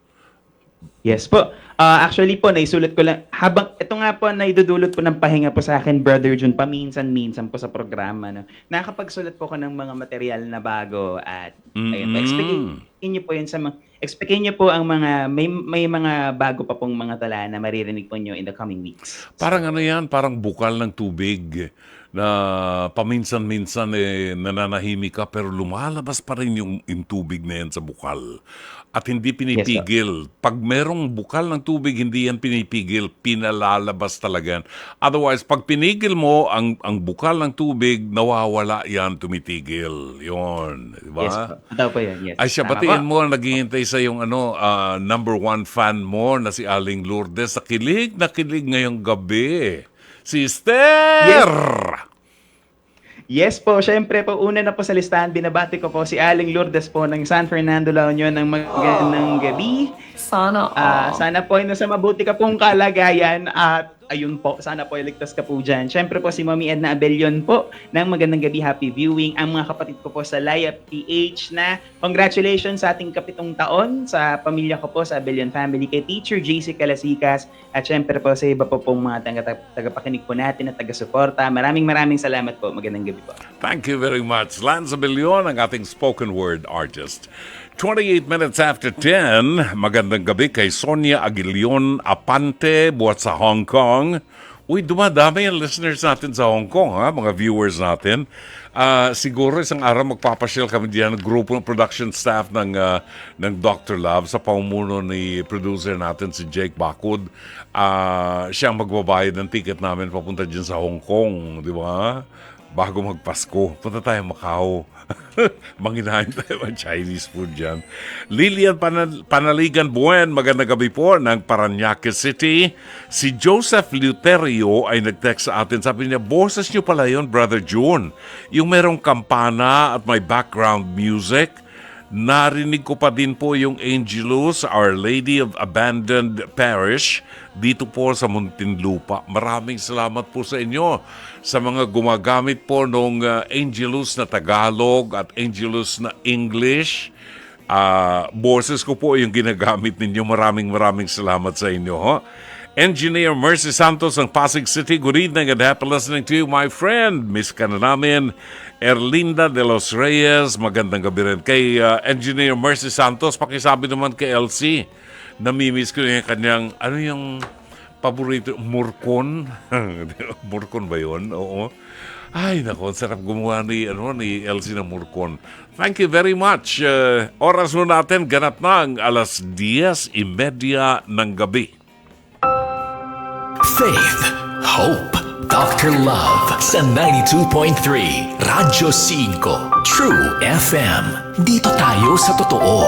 Yes po. Actually po, naisulat ko lang. Habang ito nga po, naidudulot po ng pahinga po sa akin, Brother Jun, paminsan-minsan po sa programa. No? Nakakapagsulat po ko ng mga material na bago at ayun po, expectin niyo po yun sa mga, expectin niyo po ang mga, may mga bago pa pong mga tala na maririnig po niyo in the coming weeks.
Parang ano yan, parang bukal ng tubig na paminsan-minsan nananahimik ka pero lumalabas pa rin yung tubig na yan sa bukal. At hindi pinipigil.
Yes,
pag merong bukal ng tubig, hindi yan pinipigil, pinalalabas talaga yan. Otherwise, pag pinigil mo ang bukal ng tubig, nawawala yan, tumitigil. Yun. Diba?
Yes po. Totoo po yun. Yes.
Ay siya,
Tama
batiin
po.
mo ang naghihintay sa yung number one fan mo na si Aling Lourdes sa kilig na kilig ngayong gabi. Sister!
Yes po, syempre po, una na po sa listahan, binabati ko po si Aling Lourdes po ng San Fernando, La Union ng magandang gabi.
Sana
Sana po ay nasa mabuti ka pong kalagayan at ayun po, sana po ay ligtas ka po dyan. Syempre po si Mami Edna Abelion po ng magandang gabi, happy viewing. Ang mga kapatid ko po sa Layap PH na congratulations sa ating 7 taon sa pamilya ko po sa Abelion family, kay Teacher JC Calasikas at syempre po sa iba po pong mga tagapakinig po natin at taga-suporta. Maraming salamat po. Magandang gabi po.
Thank you very much. Lance Abilion, ang ating spoken word artist. 28 minutes after 10, magandang gabi kay Sonia Aguilion Apante, buhat sa Hong Kong. Uy, dumadami ang listeners natin sa Hong Kong, ha? Mga viewers natin. Siguro isang araw magpapasyal kami diyan ng grupo ng production staff ng Dr. Love sa pamumuno ni producer natin si Jake Bakud. Siya ang magbabayad ng ticket namin papunta diyan sa Hong Kong, di ba? Bago magpasko, punta tayo Macau. Manginahin tayo ng Chinese food dyan. Lilian Panaligan Buen, magandang gabi po ng Parañaque City. Si Joseph Luterio ay nag-text sa atin. Sabi niya, boses niyo pala yun, Brother June. Yung merong kampana at may background music Narinig ko pa din po yung Angelus, Our Lady of Abandoned Parish, dito po sa Muntinlupa. Maraming salamat po sa inyo sa mga gumagamit po ng Angelus na Tagalog at Angelus na English. Boses ko po yung ginagamit ninyo. Maraming salamat sa inyo. Ho? Engineer Mercy Santos ng Pasig City, good evening and happy listening to you, my friend. Miss ka na namin. Erlinda de los Reyes, magandang gabi rin. Kay Engineer Mercy Santos, pakisabi naman kay LC, namimiss ko yung kanyang, ano yung paborito, murkon? Murkon ba yun? Oo. Ay, nako, sarap gumawa ni LC ng murkon. Thank you very much. Oras mo natin, ganap na ang 10:30 ng gabi.
Faith, Hope, Dr. Love sa 92.3 Radyo 5 True FM. Dito tayo sa totoo.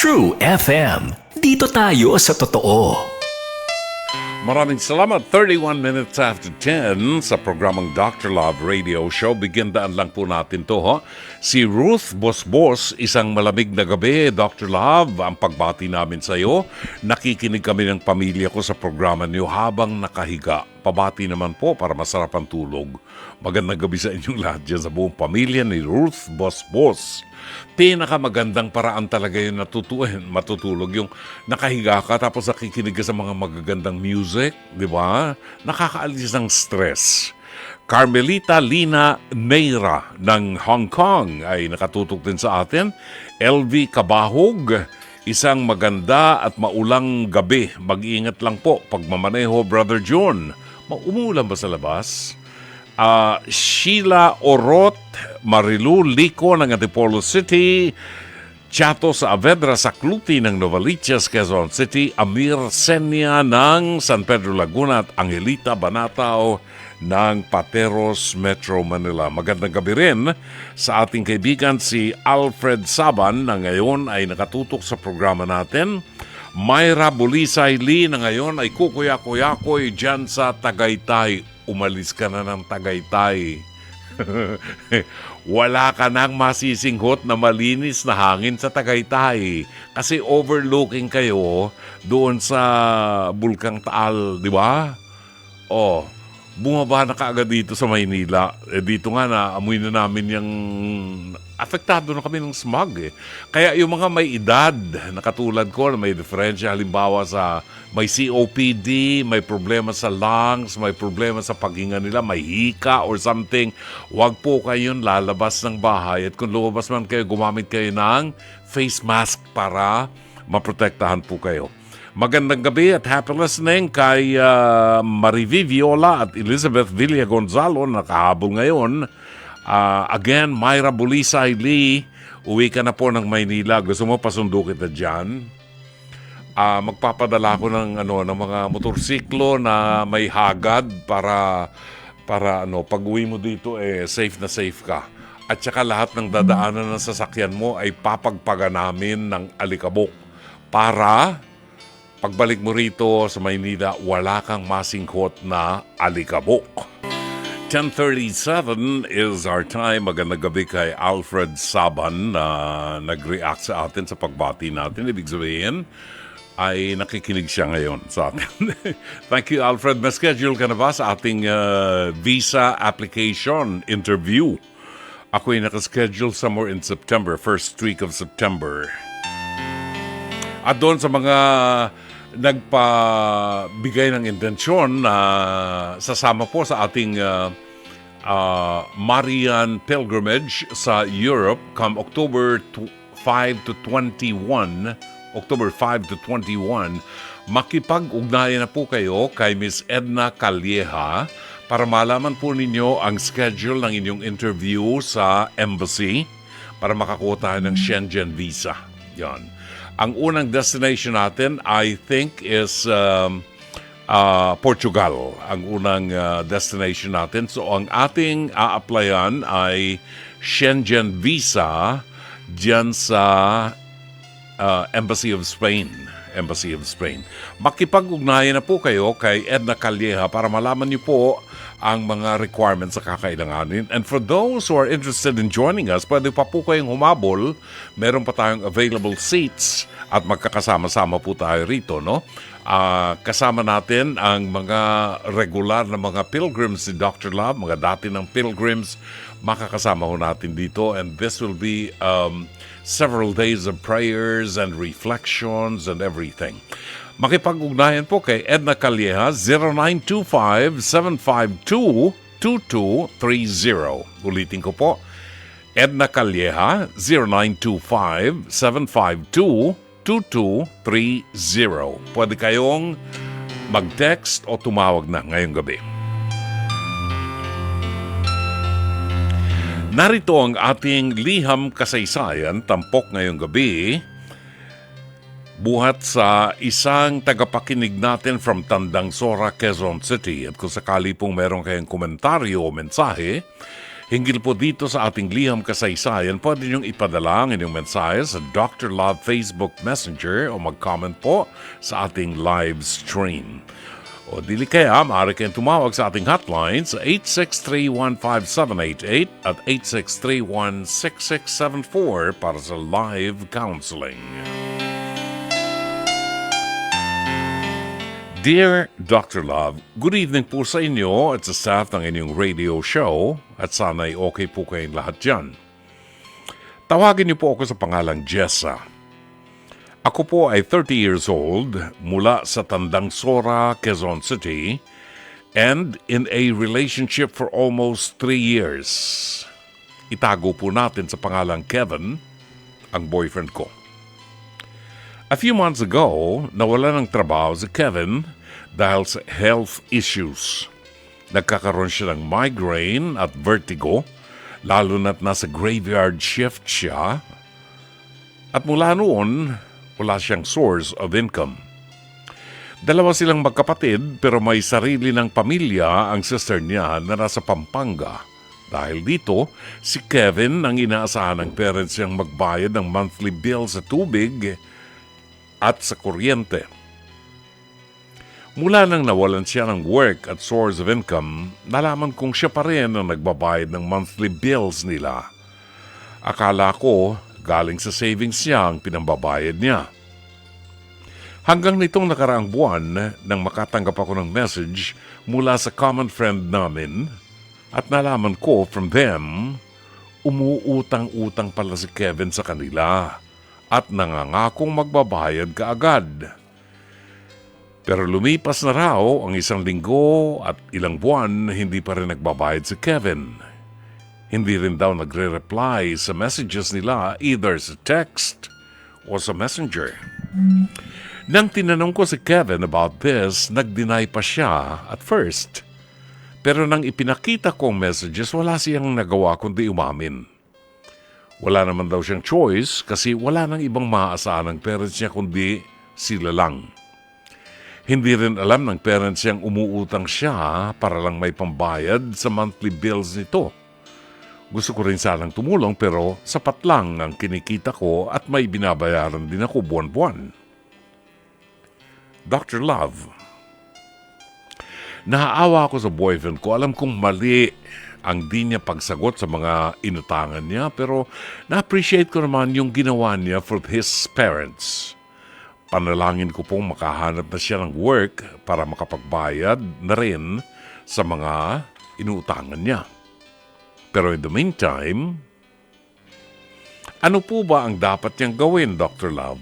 True FM. Dito tayo sa totoo.
Maraming salamat. 31 minutes after 10 sa programang Dr. Love Radio Show. Bigyan lang po natin to. Ho? Si Ruth Bosbos, isang malamig na gabi. Dr. Love, ang pagbati namin sa iyo. Nakikinig kami ng pamilya ko sa programa niyo habang nakahiga. Pabati naman po para masarap ang tulog. Magandang gabi sa inyong lahat dyan sa buong pamilya ni Ruth Bosbos. Pinakamagandang paraan talaga yung matutulog, yung nakahiga ka tapos nakikinig ka sa mga magagandang music, di ba? Nakakaalis ng stress. Carmelita Lina Neira ng Hong Kong ay nakatutok din sa atin. LV Kabahog, isang maganda at maulang gabi. Mag-iingat lang po pagmamaneho, Brother John. Umuulan ba sa labas? Sheila Orot, Marilu Lico ng Antipolo City, Chato Saavedra Sakluti ng Novaliches, Quezon City, Amir Senya ng San Pedro Laguna at Angelita Banatao ng Pateros, Metro Manila. Magandang gabi rin sa ating kaibigan si Alfred Saban na ngayon ay nakatutok sa programa natin. Myra Bulisay Lee na ngayon ay kukuya-kuyakoy dyan sa Tagaytay. Umalis ka na ng Tagaytay. Wala ka nang masisinghot na malinis na hangin sa Tagaytay. Kasi overlooking kayo doon sa Bulkang Taal, di ba? Oh, bumaba na kaagad dito sa Maynila. Dito nga na, amoy na namin yung apektado na kami ng smog eh. Kaya yung mga may edad na katulad ko na may diferensya, halimbawa sa may COPD, may problema sa lungs, may problema sa paghinga nila, may hika or something, wag po kayong lalabas ng bahay. At kung lumabas man kayo, gumamit kayo ng face mask para maprotektahan po kayo. Magandang gabi at happy listening kay Marivi Viola at Elizabeth Villa Gonzalo na nakahabol ngayon. Again, Myra Bulisay Lee, uwi ka na po ng Maynila. Gusto mo pasundo kita dyan? Magpapadala ko ng mga motorsiklo na may hagad para pag uwi mo dito safe na safe ka. At saka lahat ng dadaanan ng sasakyan mo ay papagpaga namin ng alikabok para pagbalik mo rito sa Maynila, wala kang masingkot na alikabok. 10:37 is our time. Magandang gabi kay Alfred Saban na nag-react sa atin sa pagbati natin. Ibig sabihin, ay nakikinig siya ngayon sa atin. Thank you, Alfred. Mas-schedule ka na ba sa ating visa application interview? Ako'y nakaschedule somewhere in September, first week of September. At doon sa mga nagpabigay ng intensyon na sasama po sa ating Marian Pilgrimage sa Europe come October 5 to 21, makipag-ugnayan na po kayo kay Miss Edna Calleja para malaman po ninyo ang schedule ng inyong interview sa embassy para makakuha tayo ng Schengen visa. Yan. Ang unang destination natin, I think, is Portugal. Ang unang destination natin. So, ang ating a-applyan ay Schengen visa diyan sa Embassy of Spain. Makipag-ugnayan na po kayo kay Edna Calleja para malaman niyo po ang mga requirements sa kakailanganin. And for those who are interested in joining us, pwede pa po kayong humabol. Meron pa tayong available seats at magkakasama-sama po tayo rito, no? Kasama natin ang mga regular na mga pilgrims ni Dr. Love, mga dati ng pilgrims, makakasama ho natin dito. And this will be several days of prayers and reflections and everything. Makipag-ugnayan po kay Edna Calleja, 0925-752-2230. Ulitin ko po, Edna Calleja, 0925-752-2230. Pwede kayong mag-text o tumawag na ngayong gabi. Narito ang ating liham kasaysayan, tampok ngayong gabi, buhat sa isang tagapakinig natin from Tandangsora, Quezon City. At kung sakali pong meron kayong komentaryo o mensahe, hinggil po dito sa ating liham kasaysayan, pwede niyong ipadala ang inyong mensahe sa Dr. Love Facebook Messenger o mag-comment po sa ating live stream. O dili kaya, maaari kayong tumawag sa ating hotline sa 863-15788 at 863-16674 para sa live counseling. Dear Dr. Love, good evening po sa inyo at sa staff ng inyong radio show at sana'y okay po kayong lahat dyan. Tawagin niyo po ako sa pangalang Jessa. Ako po ay 30 years old mula sa Tandangsora, Quezon City and in a relationship for almost 3 years. Itago po natin sa pangalang Kevin, ang boyfriend ko. A few months ago, nawala ng trabaho si Kevin dahil sa health issues. Nagkakaroon siya ng migraine at vertigo, lalo na't nasa graveyard shift siya. At mula noon, wala siyang source of income. Dalawa silang magkapatid pero may sarili ng pamilya ang sister niya na nasa Pampanga. Dahil dito, si Kevin ang inaasahan ng parents niyang magbayad ng monthly bill sa tubig at sa kuryente. Mula nang nawalan siya ng work at source of income, nalaman kong siya pa rin ang nagbabayad ng monthly bills nila. Akala ko galing sa savings niya ang pinambabayad niya. Hanggang nitong nakaraang buwan nang makatanggap ako ng message mula sa common friend namin at nalaman ko from them, umuutang-utang pala si Kevin sa kanila at nangangakong magbabayad kaagad. Pero lumipas na raw ang 1 linggo at ilang buwan hindi pa rin nagbabayad si Kevin. Hindi rin daw nagre-reply sa messages nila either sa text o sa messenger. Nang tinanong ko si Kevin about this, nag-deny pa siya at first. Pero nang ipinakita ko ang messages, wala siyang nagawa kundi umamin. Wala naman daw siyang choice kasi wala nang ibang maaasahan ng parents niya kundi sila lang. Hindi rin alam ng parents niyang umuutang siya para lang may pambayad sa monthly bills nito. Gusto ko rin sanang tumulong pero sapat lang ang kinikita ko at may binabayaran din ako buwan-buwan. Dr. Love, naaawa ako sa boyfriend ko. Alam kong mali ang di niya pagsagot sa mga inutangan niya pero na-appreciate ko naman yung ginawa niya for his parents. Panalangin ko pong makahanap na siya ng work para makapagbayad na rin sa mga inuutangan niya. Pero in the meantime, ano po ba ang dapat niyang gawin, Dr. Love?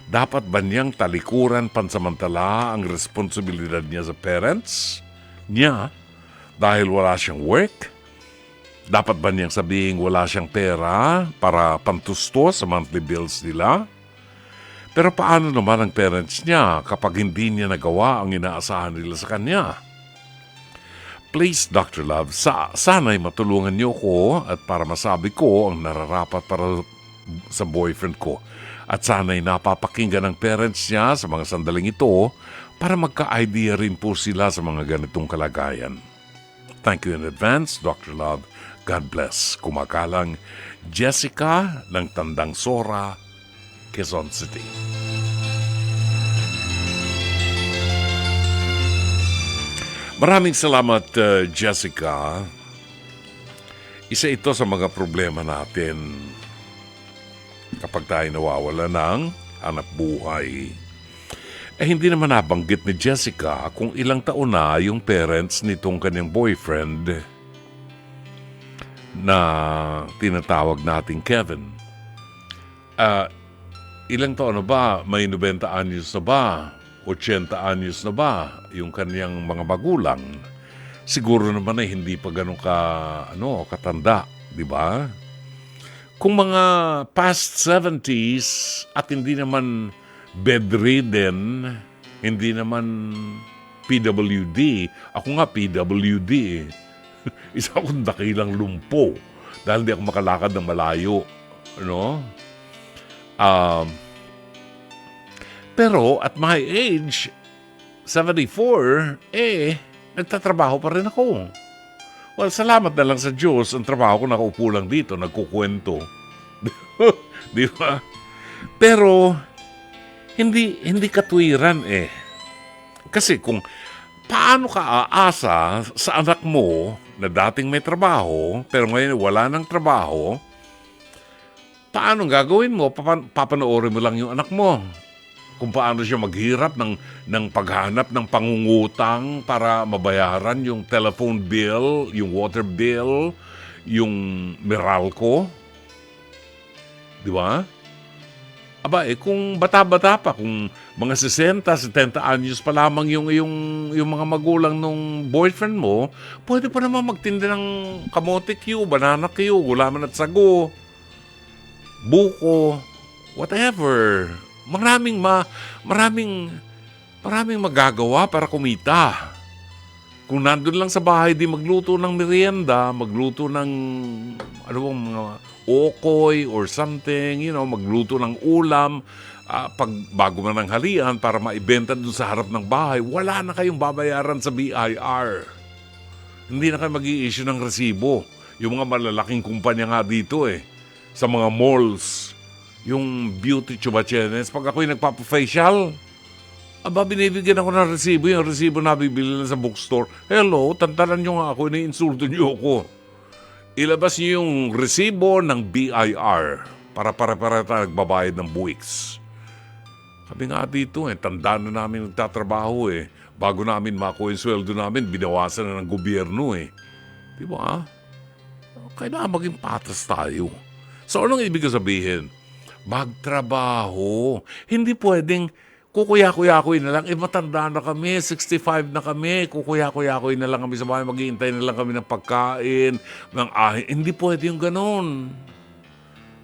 Dapat ba niyang talikuran pansamantala ang responsibilidad niya sa parents niya dahil wala siyang work? Dapat ba niyang sabihin wala siyang pera para pantusto sa monthly bills nila? Pero paano naman ang parents niya kapag hindi niya nagawa ang inaasahan nila sa kanya? Please, Dr. Love, sana'y matulungan niyo ko at para masabi ko ang nararapat para sa boyfriend ko. At sana'y napapakinggan ng parents niya sa mga sandaling ito para magka-idea rin po sila sa mga ganitong kalagayan. Thank you in advance, Dr. Love. God bless. Kumakalang Jessica ng Tandang Sora, Quezon City. Maraming salamat, Jessica. Isa ito sa mga problema natin kapag tayo nawawala ng hanap buhay. Hindi naman nabanggit ni Jessica kung ilang taon na yung parents nitong kanyang boyfriend na tinatawag nating Kevin. Ilang taon na ba? May 90 anyos na ba? 80 anyos na ba yung kanyang mga magulang? Siguro naman ay hindi pa ganun katanda, di ba? Kung mga past 70s at hindi naman bedridden, hindi naman PWD. Ako nga PWD eh. Isa akong dakilang lumpo dahil hindi ako makalakad ng malayo. Pero at my age, 74, nagtatrabaho pa rin ako. Well, salamat na lang sa Diyos. Ang trabaho ko, nakaupo lang dito, nagkukwento. Di ba? Pero, hindi katwiran eh. Kasi kung paano ka aasa sa anak mo na dating may trabaho, pero ngayon wala ng trabaho, paano gagawin mo? Papanoorin mo lang yung anak mo. Kung paano siya maghirap ng paghanap ng pangungutang para mabayaran yung telephone bill, yung water bill, yung Meralco. Di ba? Kung bata-bata pa, kung mga 60, 70 anyos pa lamang yung mga magulang nung boyfriend mo, pwede pa naman magtinda ng kamote Q, banana Q, gulaman at sago, buko, whatever. Maraming magagawa para kumita. Kung nandun lang sa bahay, di magluto ng merienda, magluto ng mga okoy or something, magluto ng ulam, bago man ng halian para maibenta dun sa harap ng bahay, wala na kayong babayaran sa BIR. Hindi na kayo mag-i-issue ng resibo. Yung mga malalaking kumpanya nga dito sa mga malls, yung beauty chubachenes, pag ako'y nagpapafacial, binibigyan ako ng resibo. Yung resibo na bibili na sa bookstore. Hello, tantanan nyo nga ako, iniinsulto nyo ako. Ilabas nyo yung resibo ng BIR para tayo nagbabayad ng buwiks. Sabi nga dito, tanda na namin nagtatrabaho Bago namin makuha yung sweldo namin, binawasan na ng gobyerno Di ba? Kailangan maging patas tayo. So, anong ibig sabihin? Magtrabaho. Hindi pwedeng kukuya-kuya-kuy na lang. Matanda na kami, 65 na kami, kukuya-kuya-kuy na lang kami sa bahay, maghihintay na lang kami ng pagkain, ng ahin. Hindi pwede yung ganon.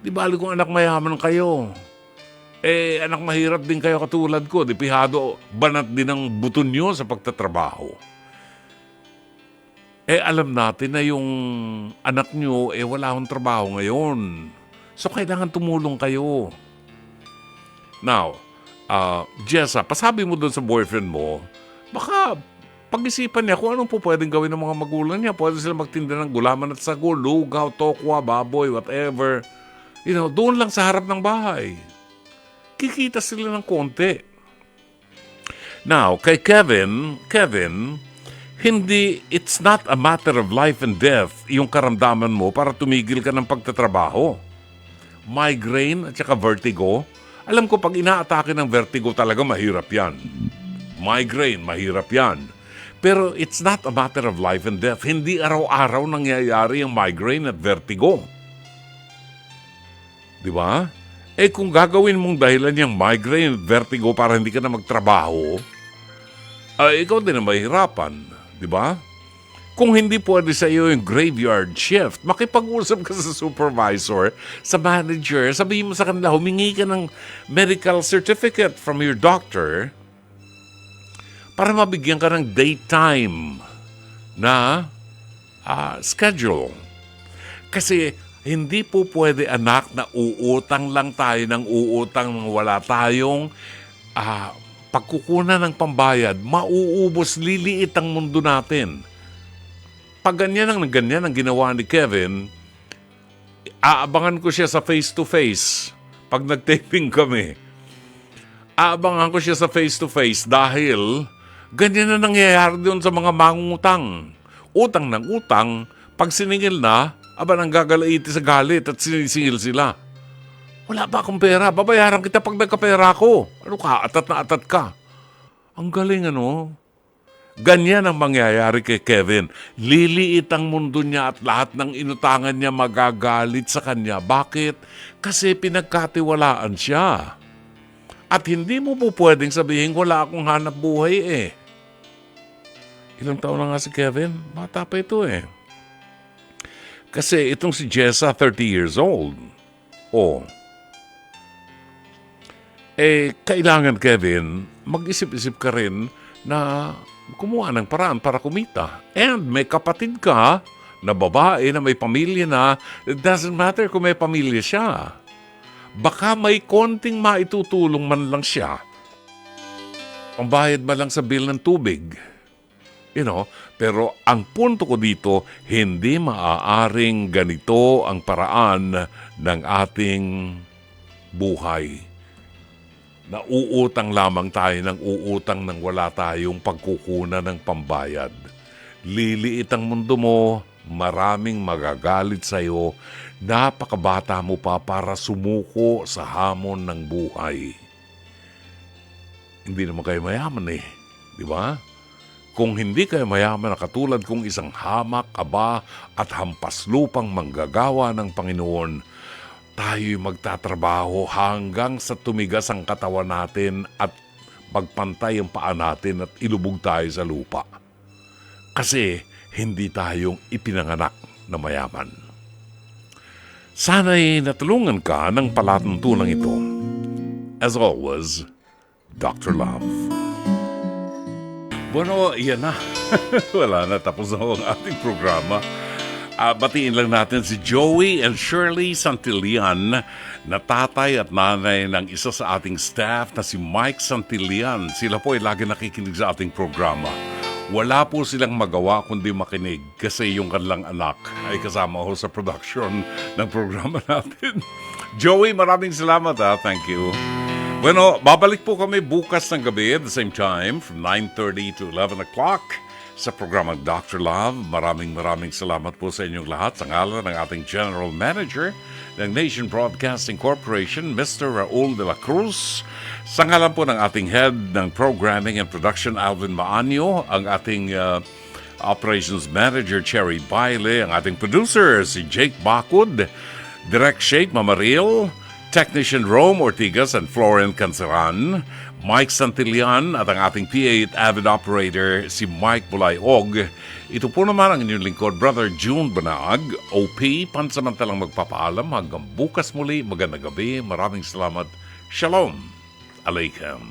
Di bali kung anak mayaman kayo. Anak mahirap din kayo katulad ko. Di pihado, banat din ang buto nyo sa pagtatrabaho. Alam natin na yung anak nyo, wala akong trabaho ngayon. So, kailangan tumulong kayo. Now, Jessa, pasabi mo doon sa boyfriend mo, baka pag-isipan niya kung anong po pwedeng gawin ng mga magulang niya. Pwede sila magtinda ng gulaman at sago, lugaw, tokwa, baboy, whatever. Doon lang sa harap ng bahay. Kikita sila ng konti. Now, kay Kevin, it's not a matter of life and death yung karamdaman mo para tumigil ka ng pagtatrabaho. Migraine at saka vertigo. Alam ko pag inaatake ng vertigo talaga mahirap yan. Migraine, mahirap yan. Pero it's not a matter of life and death. Hindi araw-araw nangyayari ang migraine at vertigo. Di ba? kung gagawin mong dahilan yung migraine, vertigo para hindi ka na magtrabaho, ikaw din na mahirapan, di ba? Kung hindi pwede sa iyo yung graveyard shift, makipag-usap ka sa supervisor, sa manager, sabihin mo sa kanila, humingi ka ng medical certificate from your doctor para mabigyan ka ng daytime na schedule. Kasi hindi po pwede, anak, na uutang lang tayo ng uutang nang wala tayong pagkukunan ng pambayad. Mauubos, liliit ang mundo natin. Pag ganyan ang ginawa ni Kevin, aabangan ko siya sa face-to-face. Pag nag-taping kami, aabangan ko siya sa face-to-face dahil ganyan na nangyayari doon sa mga mangungutang. Utang ng utang, pag siningil na, nang gagalaiti sa galit at sinisingil sila. Wala ba akong pera? Babayaran kita pag nagkapera ko. Ano ka? Atat na atat ka. Ang galing, ano? Ganyan ang mangyayari kay Kevin. Liliit ang mundo niya at lahat ng inutangan niya magagalit sa kanya. Bakit? Kasi pinagkatiwalaan siya. At hindi mo po pwedeng sabihin, wala akong hanap buhay eh. Ilang taon na nga si Kevin? Bata pa ito eh. Kasi itong si Jessa, 30 years old. Kailangan, Kevin, mag-isip-isip ka rin na kumuha ng paraan para kumita. And may kapatid ka na babae na may pamilya na, it doesn't matter kung may pamilya siya. Baka may konting maitutulong man lang siya. Pambayad ba lang sa bill ng tubig? Pero ang punto ko dito, hindi maaaring ganito ang paraan ng ating buhay. Nauutang lamang tayo ng uutang nang wala tayong pagkukunan ng pambayad. Liliit ang mundo mo, maraming magagalit sa iyo, napakabata mo pa para sumuko sa hamon ng buhay. Hindi naman kayo mayaman eh, di ba? Kung hindi kayo mayaman na katulad kong isang hamak, kaba at hampas lupang manggagawa ng Panginoon, tayo'y magtatrabaho hanggang sa tumigas ang katawan natin at magpantay ang paa natin at ilubog tayo sa lupa. Kasi hindi tayong ipinanganak na mayaman. Sana'y natulungan ka ng palatuntunang ito. As always, Dr. Love. Bueno, iyan na. Wala na, tapos na ang ating programa. Batiin lang natin si Joey and Shirley Santillan na tatay at nanay ng isa sa ating staff na si Mike Santillan. Sila po ay lagi nakikinig sa ating programa. Wala po silang magawa kundi makinig kasi yung kanilang anak ay kasama ho sa production ng programa natin. Joey, maraming salamat ha. Thank you. Bueno, babalik po kami bukas ng gabi at the same time from 9:30 to 11 o'clock sa programang Dr. Love. Maraming salamat po sa inyong lahat sa ngalan ng ating General Manager ng Nation Broadcasting Corporation, Mr. Raul de la Cruz. Sa ngalan po ng ating Head ng Programming and Production, Alvin Maanyo, ang ating Operations Manager, Cherry Baile, ang ating producer, si Jake Bakud, Direct Shake Mamaril, Technician Rome Ortigas and Florian Canceran, Mike Santillan at ang ating PA at avid operator si Mike Bulayog. Ito po naman ang inyong lingkod, Brother June Banag, OP, pansamantalang magpapaalam hanggang bukas muli. Magandang gabi, maraming salamat. Shalom Alaikum.